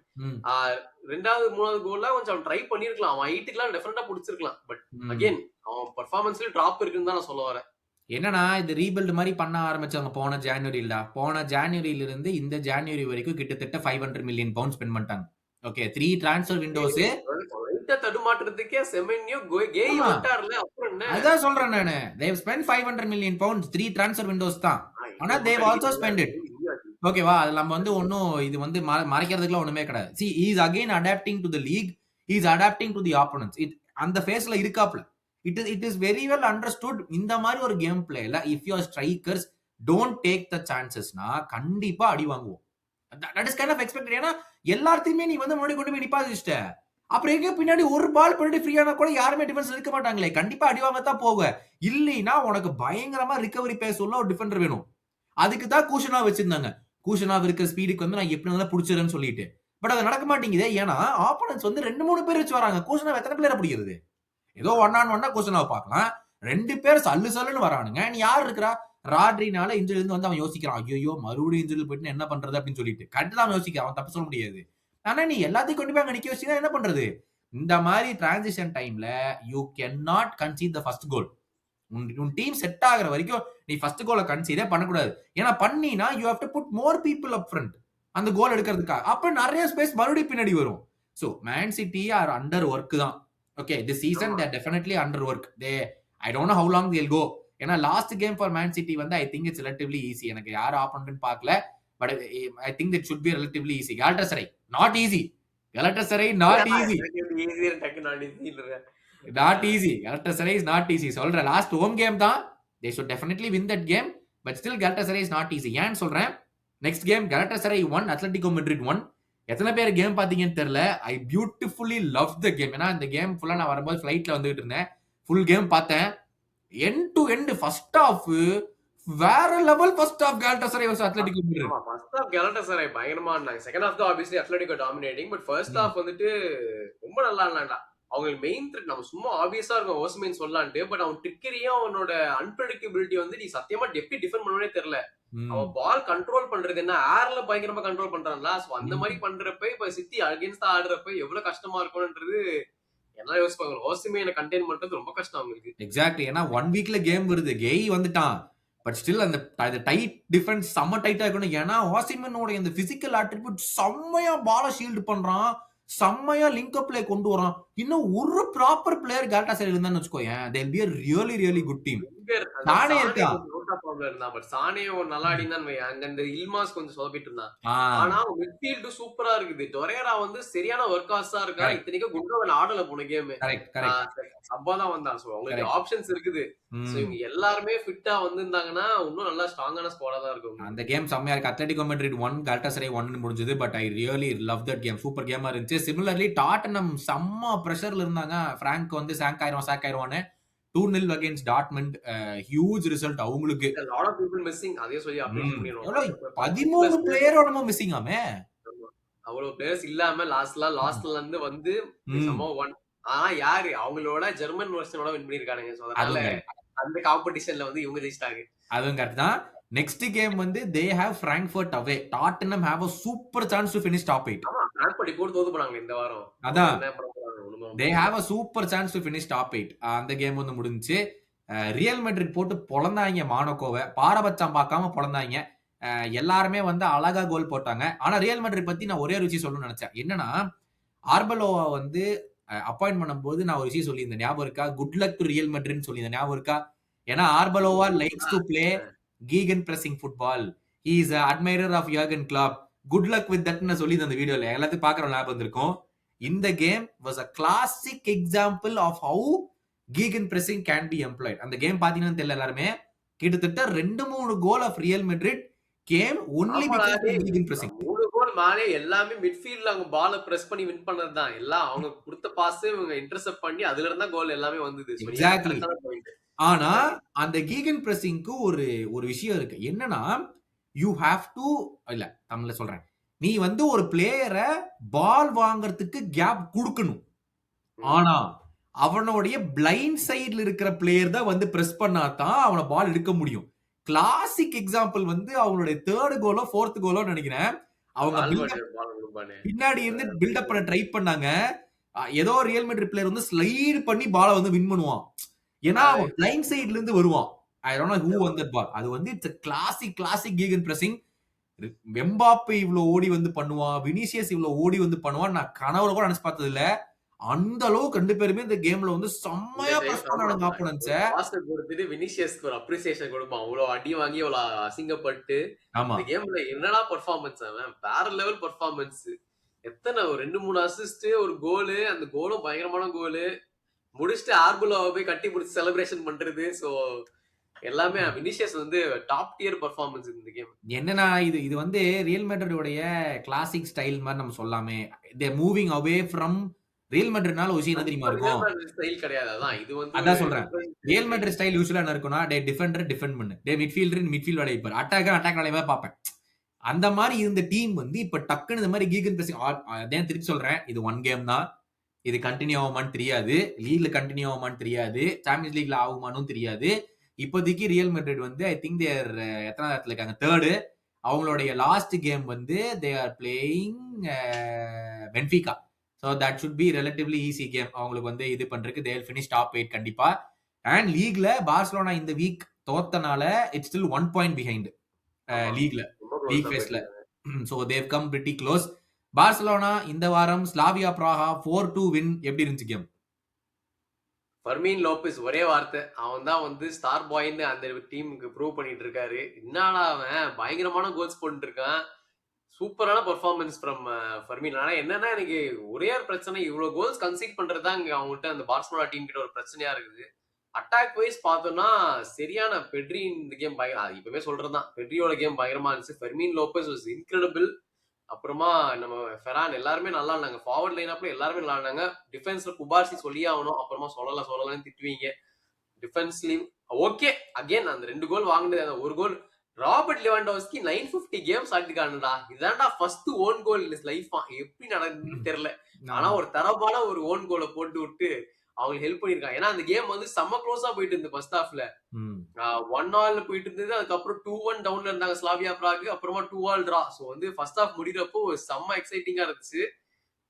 2வது 3வது கோல்லாம் கொஞ்சம் அவன் ட்ரை பண்ணிருக்கலாம். அவன் ஹைட்டுக்குலாம் டிஃபரெண்டா பிடிச்சிருக்கலாம். பட் அகைன் அவன் பெர்ஃபார்மன்ஸ்ல டிராப் இருக்குன்னு தான் நான் சொல்ல வரேன். என்னன்னா இது ரீபில்ட் மாதிரி பண்ண ஆரம்பிச்சாங்க போன ஜனவரியில இருந்து இந்த ஜனவரி வரைக்கும் கிட்டத்தட்ட 500 மில்லியன் பவுண்ட் ஸ்பெண்ட் பண்ணிட்டாங்க. Okay 3 transfer windows. தடுமாற்றத்துக்கே செமென்யோ கேய் விட்டார்ல. அப்புறம் என்ன அதான் சொல்றேன் நானு. they have spent 500 million pounds 3 transfer windows தான். ஆனா they have also spent it. ஓகேவா? அது நம்ம வந்து ஒன்னும் இது வந்து மறைக்கிறதுக்குலாம் ஒண்ணுமே கிடையாது. see he is again adapting to the league, he is adapting to the opponents. அந்த ஃபேஸ்ல இருக்காப்ல. it is very well understood. இந்த மாதிரி ஒரு கேம் பிளேல if your strikers don't take the chances னா கண்டிப்பா அடி வாங்குவோம். that is kind of expected. ஏன்னா எல்லாத்தையுமே நீ வந்து முன்னாடி கொண்டு போய் நிப்பாட்டி வச்சிட்ட. அப்புறம் எங்க பின்னாடி ஒரு பால் பின்னாடி ஃப்ரீயானா கூட யாருமே டிஃபென்ஸ் இருக்க மாட்டாங்களே. கண்டிப்பா அடி வாங்கத்தான் போக. இல்லைன்னா உனக்கு பயங்கரமா ரிகவரி பேஸ் உள்ள ஒரு டிஃபெண்டர் வேணும். அதுக்கு தான் கூஷனா வச்சிருந்தாங்க. கூஷனாவ் இருக்கிற ஸ்பீடுக்கு வந்து நான் எப்படி நல்லா புடிச்சிருன்னு சொல்லிட்டு. பட் அது நடக்க மாட்டேங்குது. ஏன்னா ஆப்போனன்ட்ஸ் வந்து 2-3 பேர் வச்சு வராங்க. கூஷனாவ் எத்தனை பிளேயரை பிடிக்கிறது? ஏதோ 1 on 1 கூஷனாவ் பார்க்கலாம். 2 பேர் சல்லு சல்லுன்னு வரானுங்க. நீ யார் இருக்கிறா? ராட்ரினால இன்ஜுரில இருந்து வந்து அவன் யோசிக்கிறான். ஐயோ மறுபடியும் இன்ஜுரில போயிட்டு என்ன பண்றது அப்படின்னு சொல்லிட்டு. கரெக்ட் தான் அவன் யோசிக்கிறான். அவன் தப்பு சொல்ல முடியாது. ஆனா நீ எல்லாத்தையும் கொண்டு போய் அங்க நிக்க வச்சீங்கன்னா என்ன பண்றது? இந்த மாதிரி டிரான்சிஷன் டைம்ல you can not conceit the first goal. உன் டீம் செட் ஆகுற வரைக்கும் நீ ஃபர்ஸ்ட் கோலை கன்சீடே பண்ணக்கூடாது. ஏன்னா பண்ணினா you have to put more people up front அந்த கோல் எடுக்கிறதுக்காக. அப்ப நிறைய ஸ்பேஸ் மறுபடியும் பின்னாடி வரும். So Man City are under work தான். Okay this season they definitely under work. I don't know how long they'll go. ஏன்னா last game for Man City வந்து I think it's relatively easy. எனக்கு யார் ஆப்போனன்ட் பார்க்கல. But I think it should be relatively easy. Galatasaray not easy. Galatasaray not easy. Not easy. Galatasaray is not easy. சொல்றேன் லாஸ்ட் ஹோம் கேம் தான். they should definitely win that game, but still Galatasaray is not easy. ஏன் சொல்றேன்? Next game Galatasaray 1 Atletico Madrid 1. எத்தனை பேர் கேம் பாத்தீங்கன்னு தெரியல. I beautifully love the game. ஏன்னா இந்த கேம் ஃபுல்லா நான் வரும்போது ஃபிளைட்ல வந்துட்டு இருந்தேன். ஃபுல் கேம் பார்த்தேன். End to end first half வேற level. First half Galatasaray vs Atletico Madrid. First half Galatasaray பயங்கரமா இருந்தாங்க. செகண்ட் ஹாஃப் தான் obviously Atletico dominating. But first half வந்துட்டு ரொம்ப நல்லா இருந்தாங்க. அவங்களுக்கு மெயின் த்ரெட் நம்ம சும்மா ஆப்வியஸா இருக்கும் ஓஸ்மேன் சொல்லலான்ட்டு. பட் அவன் ட்ரிக்கரியும் அவனோட அன்பிரடிக்டபிலிட்டி வந்து நீ சத்தியமா எப்படி டிஃபெண்ட் பண்ணவே தெரியல. அவன் பால் கண்ட்ரோல் பண்றது என்ன ஏர்ல பயங்கரமா கண்ட்ரோல் பண்றான்ல. சோ அந்த மாதிரி பண்றப்ப இப்ப சிட்டி அகைன்ஸ்ட் ஆடுறப்ப எவ்வளவு கஷ்டமா இருக்கும்ன்றது எல்லாம் யோசிப்பாங்க. ஓஸ்மேனை கண்டெயின் பண்றது ரொம்ப கஷ்டம் அவங்களுக்கு. எக்ஸாக்ட்லி. ஏன்னா 1 வீக்ல கேம் வருது. கெய் வந்துட்டான். பட் ஸ்டில் அந்த டைட் டிஃபென்ஸ் செம்ம டைட்டா இருக்கணும். ஏன்னா ஓசிமனோட இந்த பிசிக்கல் அட்ரிபியூட் செம்மையா பால ஷீல்டு பண்றான். செம்மையா லிங்க் அப் பிளே கொண்டு வரான். இன்னும் ஒரு ப்ராப்பர் பிளேயர் Galatasaray இருந்தான்னு வச்சுக்கோயேன், they will be a really really good team. Sanae இருக்கா? சானேயும் நல்லா ஆடினான். அங்க இந்த இல்மாஸ் கொஞ்சம் சொதப்பிட்டு இருந்தான். ஆனா மிட்ஃபீல்ட் சூப்பரா இருக்குது. டொரேரா வந்து சரியான ஒர்க் ஆஸா இருக்கா. இத்தனைக்கும் குண்டோவன் ஆடல போன கேம். சப்பாதான் வந்தான். சோ அவங்களுக்கு ஆப்ஷன்ஸ் இருக்குது. சோ இவங்க எல்லாருமே ஃபிட்டா வந்திருந்தாங்கன்னா இன்னும் நல்லா ஸ்ட்ராங்கான ஸ்குவாடா தான் இருக்கும். அந்த கேம் செம்மையா இருக்கு. அத்லெட்டிகோ மெட்ரிட் 1 Galatasaray 1 முடிஞ்சது. But I really love that game. Super கேமா இருந்துச்சு. சிமிலர்லி டாட்டனம் செம்ம பிரஷர்ல இருந்தாங்க. பிராங்க் வந்து சாக் ஆயிருவான்னு 2-0 against Dortmund. ஹியூஜ் ரிசல்ட் அவங்களுக்கு. a lot of people missing. அதே சொல்லி அப்டேட் பண்ணிரோம். 13 பிளேயரோட நம்ம மிஸ்ஸிங் ஆமே. அவ்வளவு பிளேயர்ஸ் இல்லாம லாஸ்ட்ல இருந்து வந்து சமோ 1. ஆனா யாரு அவங்களோட ஜெர்மன் வெர்ஷனோட வின் பண்ணிருக்கானுங்க. சோ அதனால அந்த காம்படிஷன்ல வந்து இவங்க ஜெயிச்சிட்டாங்க. அதுவும் கரெக்ட் தான். நெக்ஸ்ட் கேம் வந்து they have Frankfurt away. Tottenham have a super chance to finish top 8. ஆமா Frankfurt இப்போ தோத்து போனாங்க இந்த வாரம். அதான் they have a super chance to finish top 8. அந்த கேம் வந்து முடிஞ்சுச்சு. ரியல் மெட்ரிட் போட்டு பொளந்தாங்க மானோகோவை. பாரபட்சம் பார்க்காம பொளந்தாங்க. எல்லாருமே வந்து அழகா கோல் போட்டாங்க. ஆனா ரியல் மெட்ரிட் பத்தி நான் ஒரே ஒரு விஷயம் சொல்லணும்னு நினைச்சேன். என்னன்னா ஆர்பலோவா வந்து அப்பாயிண்ட் பண்ணும்போது நான் ஒரு விஷயம் சொல்லியிருந்தேன். ஞாபகம் இருக்கா? குட் லக் டு ரியல் மெட்ரிட்னு சொல்லியிருந்தேன். ஞாபகம் இருக்கா? ஏன்னா Arbeloa likes to play gegenpressing football. He is admirer of Jurgen Klopp. Good luck with தட்னு சொல்லி அந்த வீடியோல எல்லாத்தையும் பாக்குற ஞாபகம் வந்திருக்கும். இந்த game was a classic example of how gegen pressing can be employed. அந்த கேம் பாத்தீங்கன்னா தெரியல எல்லாருமே கிட்டத்தட்ட 2-3 goal of Real Madrid game only because of gegen pressing. 3 goal மேலே எல்லாமே மிட்ஃபீல்ட்ல அவங்க பால பிரஸ் பண்ணி வின் பண்ணது தான். எல்லாம் அவங்க கொடுத்த பாஸ் இவங்க இன்டர்செப்ட் பண்ணி அதுல இருந்தா கோல் எல்லாமே வந்தது. எக்ஸாக்ட்லி. ஆனா அந்த gegen pressingக்கு ஒரு விஷயம் இருக்கு. என்னன்னா you have to இல்ல தமிழ்ல சொல்றேன். நீ வந்து ஒரு பிளேயரை பால் வாங்கறதுக்கு கேப் கொடுக்கணும். ஆனா அவனுடைய பிளைண்ட் சைடுல இருக்கிற பிளேயர் தான் வந்து பிரஸ் பண்ணாதான் அவனை பால் எடுக்க முடியும். கிளாசிக் எக்ஸாம்பிள் வந்து அவங்களுடைய 3rd கோலோ 4th கோலோ நினைக்கிறேன். அவங்க பின்னாடி இருந்து பில்டப் பண்ண ட்ரை பண்ணாங்க. ஏதோ ரியல் மெட்ரிட் பிளேயர் வந்து ஸ்லைடு பண்ணி பாலை வந்து வின் பண்ணுவான். ஏன்னா அவன் பிளைண்ட் சைடுல இருந்து வருவான். I don't know who won that ball. அது வந்து it's classic gegen pressing. Mbappe இவ்வளவு ஓடி வந்து பண்ணுவான், வினிசியஸ் இவ்வளவு ஓடி வந்து பண்ணுவான் நான் கனவுல கூட நினைச்சு பார்த்தது இல்ல. அந்த அளவுக்கு 2 பேருமே இந்த கேம்ல வந்து செம்மையா பிரஸ் பண்ணாங்க ஆப்போனன்ட்ஸ். பாஸ்டர் கொடுத்துட்டு வினிசியஸ்க்கு ஒரு அப்ரிசியேஷன் கொடுப்பான். அவ்வளவு அடி வாங்கி அவ்வளவு அசிங்கப்பட்டு இந்த கேம்ல என்னடா பெர்ஃபார்மன்ஸ் அவன் வேற லெவல் பெர்ஃபார்மன்ஸ். எத்தனை 2-3 அசிஸ்ட் ஒரு கோலு. அந்த கோலும் பயங்கரமான கோலு. முடிச்சுட்டு ஆர்புலோவை போய் கட்டி பிடிச்சி செலிப்ரேஷன் பண்றது. சோ எல்லாமே வினிசியஸ் வந்து டாப் டியர் பெர்ஃபார்மன்ஸ் இந்த கேம். என்னன்னா இது வந்து ரியல் மெட்ரிடோடைய கிளாசிக் ஸ்டைல் மாதிரி நம்ம சொல்லாமே. தே மூவிங் அவே ஃப்ரம் ரியல் மெட்ரிட்னால ஒரு விஷயம் தெரியுமா இருக்கும். ஸ்டைல் கிடையாது. அதான் இது வந்து அதான் சொல்றேன். ரியல் மெட்ரிட் ஸ்டைல் யூசுவலா என்ன இருக்கும்னா டே டிஃபெண்டர் டிஃபெண்ட் பண்ணு, டே மிட்ஃபீல்டர் மிட்ஃபீல்ட் விளையாடுப்பார், அட்டாக் விளையாடுவா பார்ப்பேன். அந்த மாதிரி இருந்த டீம் வந்து இப்ப டக்குன்னு இந்த மாதிரி கீகன் பேசி அதான் திருப்பி சொல்றேன், இது 1 கேம் தான். இது கண்டினியூ ஆகுமான்னு தெரியாது, லீக்ல கண்டினியூ ஆகுமான்னு தெரியாது, சாம்பியன்ஸ் லீக்ல ஆகுமானும் தெரியாது. இப்போதைக்கு ரியல் மெட்ரிட் வந்து ஐ திங்க் தேர் எத்தனாவது இடத்துல இருக்காங்க, 3rd. அவங்களுடைய லாஸ்ட் கேம் வந்து they are playing Benfica. So that should be relatively easy game அவங்களுக்கு வந்து இது பண்றதுக்கு. தே வில் ஃபினிஷ் டாப் 8 கண்டிப்பா. அண்ட் லீக்ல பார்சலோனா இந்த வீக் தோத்தனால இட்ஸ் ஸ்டில் 1 பாயிண்ட் பிஹைண்ட் லீக்ல, லீக் ஃபேஸ்ல. So they've come pretty close. Barcelona இந்த வாரம் ஸ்லாவியா பிராகா 4-2 வின். எப்படி இருந்துச்சு கேம்? ஃபர்மீன் லோபஸ் ஒரே வார்த்தை, அவன் தான் வந்து ஸ்டார் பாய்ன்னு அந்த டீமுக்கு ப்ரூவ் பண்ணிட்டு இருக்காரு. என்னடா அவன் பயங்கரமான கோல்ஸ் போட்டு இருக்கான். சூப்பரான பெர்ஃபார்மன்ஸ் ஃப்ரம் ஃபர்மீன். ஆனா என்னன்னா எனக்கு ஒரே ஒரு பிரச்சனை, இவ்வளவு கோல்ஸ் கன்சீட் பண்றதுதான் இங்க அவங்ககிட்ட அந்த பார்சலோனா டீம் கிட்ட ஒரு பிரச்சனையா இருக்குது. அட்டாக் வைஸ் பார்த்தோம்னா சரியான பெட்ரி இந்த கேம் இப்பவே சொல்றதுதான், பெட்ரியோட கேம் பயங்கரமா இருந்துச்சு. Fermin Lopez was incredible. அப்புறமா நம்ம ஃபெரான் எல்லாருமே நல்லா இருந்தாங்க. ஃபார்வர்ட் லைனப்ல எல்லாருமே நல்லா இருந்தாங்க. டிஃபென்ஸ்ல குபார்சி சொல்லியே ஆகணும். அப்புறமா சொல்லலன்னு திட்டுவீங்க. டிஃபென்ஸ்லயும் ஓகே. அகைன் அந்த 2 கோல் வாங்கினது, அந்த ஒரு கோல் ராபர்ட் லெவாண்டோவ்ஸ்கி 950 கேம்ஸ் ஆடிக்கானுடா. இதான்டா first own goal in his life. எப்படி நடக்குதுன்னு தெரியல. ஆனா ஒரு தரமான ஒரு ஓன் கோலை போட்டு விட்டு அவங்களுக்கு ஹெல்ப் பண்ணிருக்காங்க. ஏன்னா அந்த கேம் வந்து செம்ம க்ளோஸா போயிட்டு இருந்தது. ஃபர்ஸ்ட் ஹாஃப்ல 1-0 போயிட்டு இருந்தது. அதுக்கப்புறம் 2-1 டவுன்ல இருந்தாங்க ஸ்லாவியா பிராக். அப்புறமா 2-2 டிரா. சோ வந்து ஃபர்ஸ்ட் ஹாஃப் முடிறப்போ செம்ம எக்ஸைட்டிங்கா இருந்துச்சு.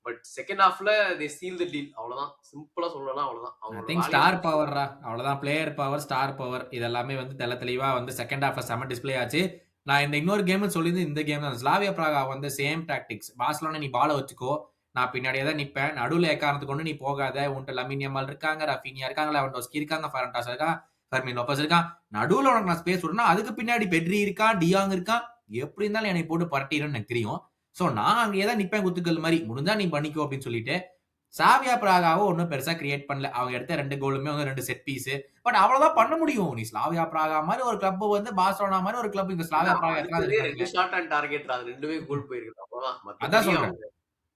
பட் செகண்ட் ஹாஃப்ல தே சீல் தி டீல். அவ்வளவுதான், சிம்பிளா சொல்லலாம். அவ்வளவுதான். ஐ திங்க் ஸ்டார் பவர்ரா, அவ்வளவுதான். பிளேயர் பவர், ஸ்டார் பவர் இதெல்லாமே வந்து தெளிவா வந்து செகண்ட் ஹாஃப்ல செம டிஸ்ப்ளே ஆச்சு. நான் இந்த இன்னொரு கேம் சொல்லியிருந்து இந்த கேம் தான். ஸ்லாவியா பிராகா வந்து சேம் டாக்டிக்ஸ். பார்சலோனா நீ பால வச்சுக்கோ, நான் பின்னாடியே தான் நிப்பேன், நடுவுல எக்காரணத்துக்கு கொண்டு நீ போகாத, உன்ட்ட லமின் யமால் இருக்காங்க, ரஃபீனியா இருக்காங்க, லெவன்டோஸ்கி இருக்காங்க, ஃபெரண்டாஸ் இருக்கான், ஃபெர்மின் லோபஸ் இருக்கான், நடுவுல உனக்கு நான் ஸ்பேஸ் விடணும், அதுக்கு பின்னாடி பெட்ரி இருக்கான், டியாங் இருக்கான், எப்படி இருந்தாலும் என்னை போட்டு பரட்டிடுன்னு எனக்கு தெரியும். சோ நான் அங்கேயே தான் நிப்பேன் குத்துக்கள் மாதிரி, முடிஞ்சா நீ பண்ணிக்கோ அப்படின்னு சொல்லிட்டு சாவியா பிராகாவை ஒன்னும் பெருசா கிரியேட் பண்ணல. அவங்க எடுத்த 2 கோலுமே வந்து 2 செட் பீஸ். பட் அவ்வளவுதான் பண்ண முடியும். நீ ஸ்லாவியா பிராகா மாதிரி ஒரு கிளப் வந்து பார்சலோனா மாதிரி ஒரு கிளப், இந்த ஸ்லாவியா பிராகா ரெண்டு ஷாட் ஆன் டார்கெட், அது ரெண்டுமே கோல் போயிருக்கு. அவ்வளவுதான். அதான் சொல்றேன்,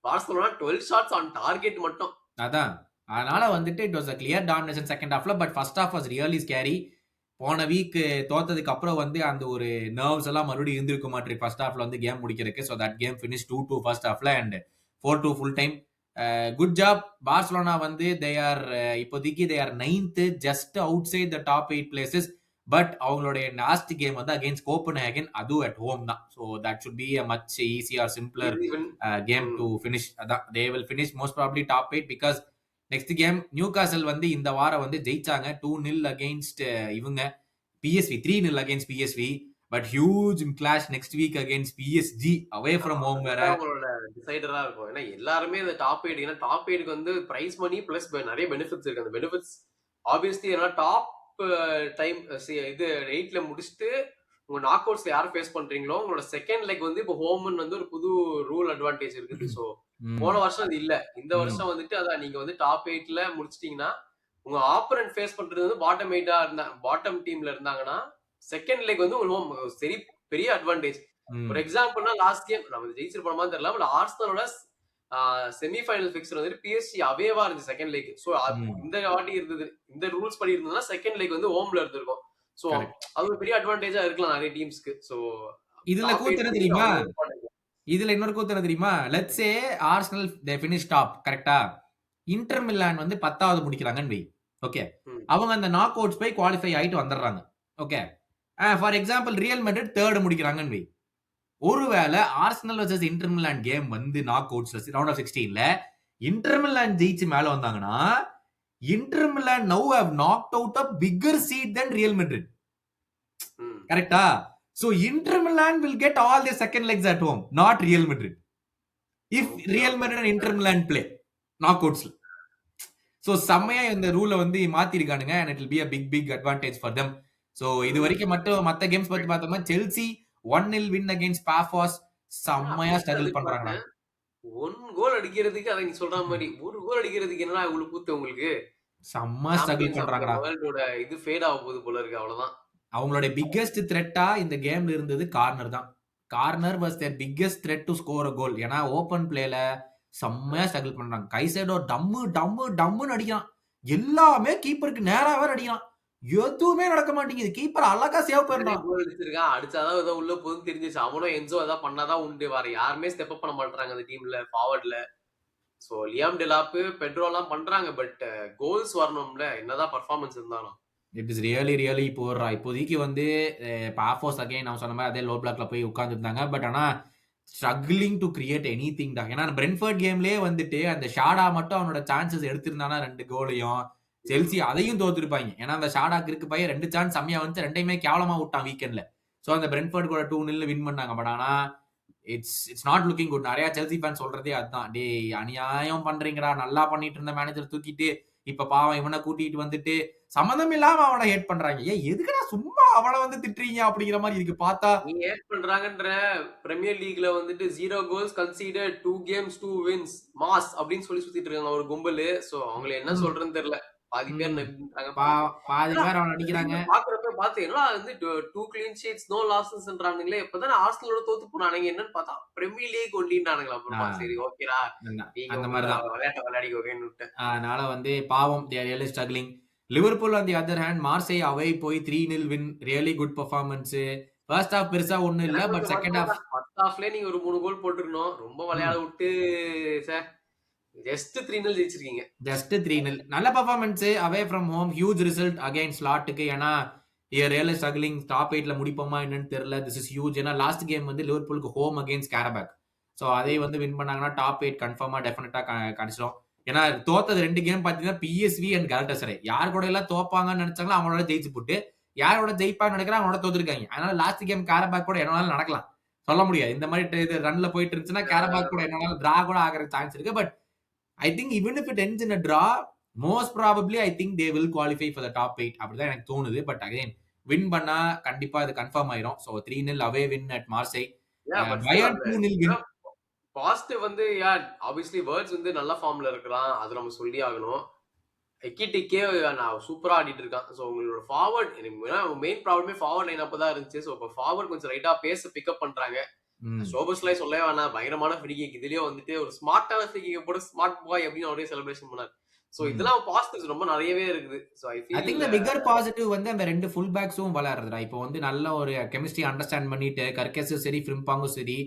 பார்சலோனா 12 ஷாட்ஸ் ஆன் டார்கெட் மட்டும். அதான். அதனால வந்துட்டு it was a clear domination second ஹாஃப்ல. But first half was really scary. போன வீக் தோத்ததுக்கு அப்புறம் வந்து அந்த ஒரு நர்வ்ஸ் எல்லாம் மறுபடியும் இருந்திருக்க மாட்டேன் ஃபர்ஸ்ட் ஹாஃப்ல வந்து கேம் முடிக்கிறதுக்கு. So that game finish 2-2 first ஹாஃப்ல and 4-2 full time. Good job Barcelona. வந்து தே ஆர் இப்போதைக்கு they are 9th, just outside the top 8 places. But அவங்களுடைய லாஸ்ட் கேம் வந்து அகைன்ஸ்ட் கோப்பன்ஹேகன், அதுவும் அட் ஹோம் தான். So that should be a much easier, simpler game to finish. அதான் they will finish most probably top 8 because next game Newcastle வந்து இந்த வாரம் வந்து ஜெயிச்சாங்க 2-0 அகைன்ஸ்ட் இவங்க PSV, 3-0 against PSV. But huge clash next week against PSG away from home வேற. அவங்களோட டிசைடரா இருக்கும். ஏன்னா எல்லாருமே இந்த டாப் 8, ஏன்னா டாப் 8க்கு வந்து பிரைஸ் மணி பிளஸ் நிறைய பெனிஃபிட்ஸ் இருக்கு. அந்த பெனிஃபிட்ஸ் ஆப்வியஸ்லி ஏன்னா டாப் டைம் இது 8ல முடிச்சுட்டு உங்க நாக் அவுட்ஸ்ல யார் ஃபேஸ் பண்றீங்களோ உங்களோட செகண்ட் லெக் வந்து இப்போ ஹோம்னு வந்து ஒரு புது ரூல் அட்வான்டேஜ் இருக்குது. ஸோ போன வருஷம் அது இல்ல. இந்த வருஷம் வந்துட்டு அதான் நீங்க வந்து டாப் 8ல முடிச்சிட்டீங்கன்னா உங்க ஆப்பரண்ட் ஃபேஸ் பண்றது வந்து பாட்டம் 8ஆ இருந்தா, பாட்டம் டீம்ல இருந்தாங்கன்னா செகண்ட் லெக் வந்து உங்களுக்கு சரி பெரிய அட்வான்டேஜ். ஒரு எக்ஸாம்பிள்னா லாஸ்ட் கேம் நம்ம ஜெயிச்சிருப்போமா தெரியல, பட் ஆர்சனலோட செமிஃபைனல் ஃபிக்சர் வந்து PSG அவேவா இருந்துச்சு செகண்ட் லெக். சோ இந்த வாட்டி இருந்தது, இந்த ரூல்ஸ் படி இருந்ததுன்னா செகண்ட் லெக் வந்து ஹோம்ல இருந்திருக்கும். சோ அது ஒரு பெரிய அட்வான்டேஜா இருக்கலாம் நிறைய டீம்ஸ்க்கு. சோ இதுல கூத்து என்ன தெரியுமா, இதுல இன்னொரு கூத்து என்ன தெரியுமா, let's say Arsenal they finish top, கரெக்ட்டா? இன்டர் மிலான் வந்து 10வது முடிக்கிறாங்கன்னு வை, ஓகே? அவங்க அந்த நாக் அவுட்ஸ் போய் குவாலிஃபை ஆயிட்டு வந்துடுறாங்க, okay? For example Real Madrid 3rd முடிக்கிறாங்கன்னு வை. ஒருவேளை Arsenal versus Inter Milan game வந்து நாக் அவுட்ஸ் ரவுண்ட் ஆஃப் 16ல இன்டர் மிலான் ஜெயிச்சு மேல வந்தாங்கன்னா Inter Milan now have knocked out a bigger seed than Real Madrid, கரெக்ட்டா? So Inter Milan will get all their second legs at home, not Real Madrid. If Real Madrid and Inter Milan play knockouts. So செம்மையா இந்த ரூலை வந்து மாத்திருக்கானுங்க and it will be a big advantage for them. So இது வரைக்கும் மட்டும் மத்த கேம்ஸ் பத்தி பார்த்தோம்னா செல்சி 1-0 win against Pafos செம்மையா ஸ்ட்ரகிள் பண்றாங்க. 1 கோல் அடிக்கிறதுக்கு அதை நீ சொல்ற மாதிரி 1 கோல் அடிக்கிறதுக்கு என்னடா இவ்வளவு கூத்து உங்களுக்கு? செம்ம ஸ்ட்ரகிள் பண்றாங்கடா. வேர்ல்டோட இது ஃபேட் ஆக போகுது போல இருக்கு. அவ்வளவுதான். அவங்களோட பிக்கெஸ்ட் த்ரெட்டா இந்த கேம்ல இருந்தது கார்னர் தான். Corner was their biggest threat to score a goal. ஏன்னா ஓபன் பிளேல செம்மையா ஸ்ட்ரகிள் பண்றாங்க. கைசைடோ டம்முன்னு அடிக்கிறான், எல்லாமே கீப்பருக்கு நேரா வேற அடிக்கிறான். எதுவுமே நடக்க மாட்டேங்குது. கீப்பர் அழகா சேவ் பண்றான். கோல் அடிச்சிருக்கான். அடிச்சாதான் ஏதோ உள்ள போகுதுன்னு தெரிஞ்சிச்சு. அவனும் என்சோ ஏதாவது பண்ணாதான் உண்டு. வேற யாருமே ஸ்டெப் அப் பண்ண மாட்டாங்க அந்த டீம்ல ஃபார்வர்ட்ல. சோ லியாம் டெலாப், பெட்ரோ எல்லாம் பண்றாங்க. பட் கோல்ஸ் வரணும்ல, என்னதான் பெர்ஃபார்மன்ஸ் இருந்தாலும். இட் இஸ் ரியலி போடுறா. இப்போதைக்கு வந்து பாஃபோஸ் அகைன் நான் சொன்ன மாதிரி அதே லோ பிளாக்ல போய் உட்கார்ந்துருந்தாங்க. பட் ஆனா ஸ்ட்ரகிளிங் டு கிரியேட் எனிதிங் டா. ஏன்னா பிரென்ஃபோர்ட் கேம்லயே வந்துட்டு அந்த ஷாடா மட்டும் அவனோட சான்சஸ் எடுத்திருந்தானா 2 கோலையும் செல்சி அதையும் தோத்துருப்பாங்க. ஏன்னா அந்த ஷாடாக்கு இருக்கு பையன் 2 சான்ஸ் செம்மையா வந்து 2யுமே கேவலமா விட்டான் வீக்கெண்ட்ல. சோ அந்த பிரென்ஃபோர்ட் கூட 2-0 வின் பண்ணாங்க. பட் ஆனா இட்ஸ் நாட் லுக்கிங் குட். நிறைய செல்சி ஃபேன் சொல்றதே அதுதான். டேய் அநியாயம் பண்றீங்கடா, நல்லா பண்ணிட்டு இருந்த மேனேஜர் தூக்கிட்டு இப்ப பாவம் இவனை கூட்டிட்டு வந்துட்டு சம்மந்தம் இல்லாம அவனை ஹேட் பண்றாங்க. ஏன் எதுக்குடா சும்மா அவனை வந்து திட்டுறீங்க அப்படிங்கிற மாதிரி இருக்கு பார்த்தா. நீங்க ஹேட் பண்றாங்கன்ற பிரீமியர் லீக்ல வந்துட்டு 0 goals conceded 2 games 2 wins mass அப்படின்னு சொல்லி சுத்திட்டு இருக்காங்க ஒரு கும்பல். சோ அவங்களை என்ன சொல்றதுன்னு தெரியல. பாதி பேர் பாதி பேர் அவன் அடிக்கிறாங்க. பாக்குறப்ப பாத்தீங்கன்னா வந்து 2 கிளீன் ஷீட்ஸ் நோ லாசஸ்ன்றானுங்களே. இப்பதான் ஆர்சனலோட தோத்து போனானுங்க. என்னன்னு பார்த்தா பிரீமியர் லீக் ஒண்டின்றானுங்களா. அப்புறமா சரி ஓகேடா அந்த மாதிரி தான் விளையாட்ட விளையாடிக்கோன்னு விட்டேன். அதனால வந்து பாவம் they are really struggling. Liverpool on the other hand மார்சே அவே போய் 3-0 win. Really good performance. First half பெருசா ஒண்ணும் இல்ல. பட் செகண்ட் ஹாஃப் ஃபர்ஸ்ட் ஹாஃப்லயே நீங்க ஒரு 3 கோல் போட்டுறணும். ரொம்ப விளையாட விட்டு ஜஸ்ட் 3-0 ஜெயிச்சிருக்கீங்க. ஜஸ்ட் 3-0 நல்ல performance. Away from home huge result against லாட்டுக்கு. ஏன்னா ரியலி ஸ்ட்ரகிளிங். டாப் 8ல முடிப்போமா என்னன்னு தெரியல. This is huge. ஏன்னா லாஸ்ட் கேம் வந்து லிவர்பூலுக்கு ஹோம் அகைன்ஸ்ட் கேரபேக். சோ அதை வந்து வின் பண்ணாங்கன்னா டாப் 8 கன்ஃபார்மா டெஃபினட்டா கிடைச்சிடும். ஏன்னா தோத்தது 2 கேம் பாத்தீங்கன்னா பிஎஸ்வி அண்ட் கேலட்டசரை. யார் கூட எல்லாம் தோப்பாங்கன்னு நினைச்சாங்களோ அவங்களோட ஜெயிச்சு போட்டு, யாரோட ஜெயிப்பான்னு நினைக்கிறாங்க அவனோட தோத்துருக்காங்க. அதனால லாஸ்ட் கேம் கேரபேக் கூட என்னாலும் நடக்கலாம், சொல்ல முடியாது. இந்த மாதிரி ரன்ல போயிட்டு இருந்துச்சுன்னா கேரபேக் கூட என்னாலும் டிரா கூட ஆகிற சான்ஸ் இருக்கு. But I think even if it ends in a draw, most probably I think they will qualify for the top 8. அப்படிதான் எனக்கு தோணுது. பட் அகைன் வின் பண்ணா கண்டிப்பா இது கன்ஃபார்ம் ஆயிரும். So 3-0 away win at Marseille. Bayern 2-0 win. Positive வந்து ஆப்வியஸ்லி வேர்ட்ஸ் வந்து நல்ல ஃபார்ம்ல இருக்கலாம். அது நம்ம சொல்லி ஆகணும். எக்கிட்டிக்கே நான் சூப்பரா ஆடிட்டு இருக்கான். சோ உங்களோட ஃபார்வர்ட் மெயின் ப்ராப்ளமே ஃபார்வர்ட் லைன் அப்ப தான் இருந்துச்சு. சோ இப்போ ஃபார்வர்ட் கொஞ்சம் ரைட்டா பேச பிக்கப் பண்றாங்க. சோபஸ்லாம் சொல்லவே வேணாம், பயங்கரமான ஃப்ரீ கிக். இதுலயே வந்துட்டு ஒரு ஸ்மார்ட்டான ஃப்ரீ கிக் போட்டு ஸ்மார்ட் பாய் அப்படின்னு அவரே செலிப்ரேஷன் பண்ணார். சோ இதெல்லாம் பாசிட்டிவ்ஸ் ரொம்ப நிறையவே இருக்குது. So I think the bigger positive வந்து அந்த ரெண்டு ஃபுல் பேக்ஸும் விளையாடுறதுடா. இப்போ வந்து நல்ல ஒரு கெமிஸ்ட்ரி அண்டர்ஸ்டாண்ட் பண்ணிட்டு கர்கஸும் சரி ஃப்ரிம்பாங்கும் சரி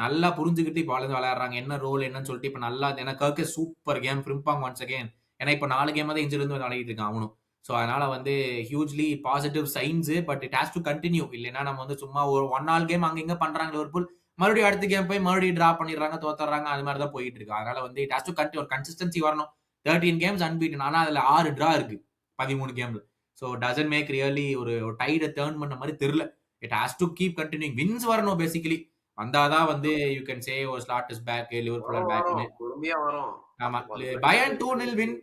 நல்லா புரிஞ்சுக்கிட்டு இப்போ விளையாடுறாங்க. என்ன ரோல் என்னன்னு சொல்லிட்டு இப்போ நல்லா. ஏன்னா Kerkez super game, Frimpong once again. ஏன்னா இப்போ 4 கேம் தான் இன்ஜுரி இருந்து விளையாடிட்டு இருக்கான் அவனும். ஸோ அதனால வந்து hugely positive science. But it has to continue. இல்லைன்னா நம்ம வந்து சும்மா ஒரு 1 கேம் அங்க இங்க பண்றாங்க லிவர்பூல், மறுபடியும் அடுத்த கேம் போய் மறுபடியும் டிரா பண்ணிடுறாங்க, தோத்துறாங்க. அது மாதிரி தான் போயிட்டு இருக்கு. அதனால வந்து இட் ஹேஸ் டு கண்டினியூ. ஒரு கன்சிஸ்டன்சி வரணும். 13 கேம்ஸ் அன்பீட்டன். ஆனா அதுல 6 டிரா இருக்கு 13 கேம்ல. ஸோ டசன்ட் மேக் ரியலி ஒரு டைட டர்ன் பண்ண மாதிரி தெரியல. It has to keep continuing. Wins வரணும் பேசிக்கலி. வந்தாதான் வந்து யூ கேன் சே ஒரு ஸ்லாட் இஸ் பேக், லிவர்பூல் பேக்னு. ஆமா, பயர்ன் 2-0 வின்.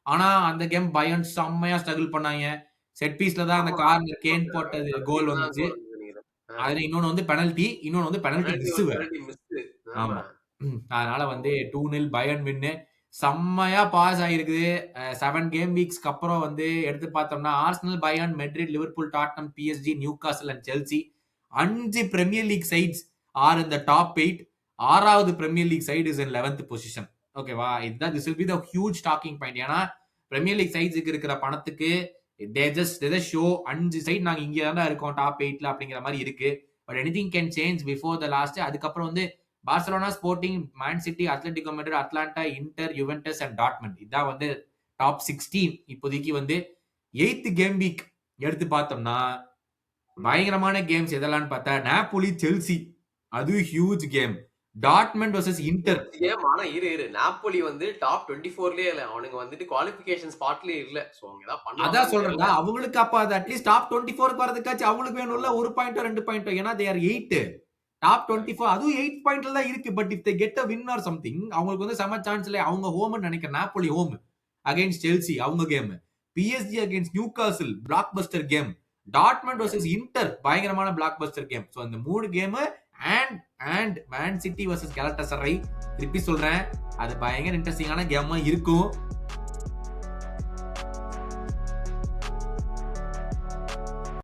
ஆனா அந்த கேம் பயர்ன் செம்மையா ஸ்ட்ரகிள் பண்ணாங்க. செட் பீஸ்ல தான் அந்த கார்னர் கேன் போட்டது கோல் வந்துச்சு. அதுல இன்னொன்னு வந்து பெனல்டி, இன்னொன்னு வந்து பெனல்டி மிஸ் வேற. ஆமா, அதனால வந்து 2-0 பயர்ன் வின்னு. செம்மையா பாஸ் ஆயிருக்குது. 7 கேம் வீக்ஸ்க்கு அப்புறம் வந்து எடுத்து பார்த்தோம்னா Arsenal, Bayern, Madrid, Liverpool, Tottenham, PSG, Newcastle and Chelsea 5 premier league sides are in the top 8. 6வது premier league side is in 11th position. ஓகேவா? இதுதான் this will be the huge talking point. ஏன்னா பிரீமியர் லீக் சைட்ஸுக்கு இருக்கிற பணத்துக்கு they just show 5 சைட் நாங்க இங்க தான் இருக்கோம் டாப் 8ல அப்படிங்கிற மாதிரி இருக்கு. But anything can change before the last. அதுக்கப்புறம் வந்து Barcelona, Sporting, Man City, Atletico Madrid, Atalanta, Inter, Juventus and Dortmund. இதான் வந்து டாப் 16 இப்போதைக்கு. வந்து 8th கேம் வீக் எடுத்து பார்த்தோம்னா பயங்கரமான கேம்ஸ் எதெல்லாம் பார்த்தா நாப்போலி, செல்சி, அது huge game. Dortmund vs inter game. ஆனா இரு நாப்போலி வந்து டாப் 24லயே இல்ல. அவனுங்க வந்துட்டு குவாலிஃபிகேஷன் ஸ்பாட்லயே இல்ல. சோ அவங்க தான் பண்ணாங்க. அதான் சொல்றேன்டா, அவங்களுக்கு அப்ப அது அட்லீஸ்ட் டாப் 24க்கு வரதுக்காச்சும் அவங்களுக்கு வேணும்ல 1 பாயிண்ட் 2 பாயிண்ட். ஏன்னா they are 8 டாப் 24, அதுவும் 8 பாயிண்ட்ல தான் இருக்கு. But if they get a win or something, அவங்களுக்கு வந்து செம சான்ஸ் இல்ல. அவங்க ஹோம்னு நினைக்கிறேன். நாப்போலி ஹோம் அகைன்ஸ்ட் செல்சி அவங்க game. PSG against Newcastle black Bastar game. Dortmund vs inter பயங்கரமான பிளாக் பஸ்டர் கேம். சோ அந்த 3 game and man city vs கேலட்டசரை திருப்பி சொல்றேன், அது பயங்கர இன்ட்ரெஸ்டிங்கான கேமா இருக்கும்.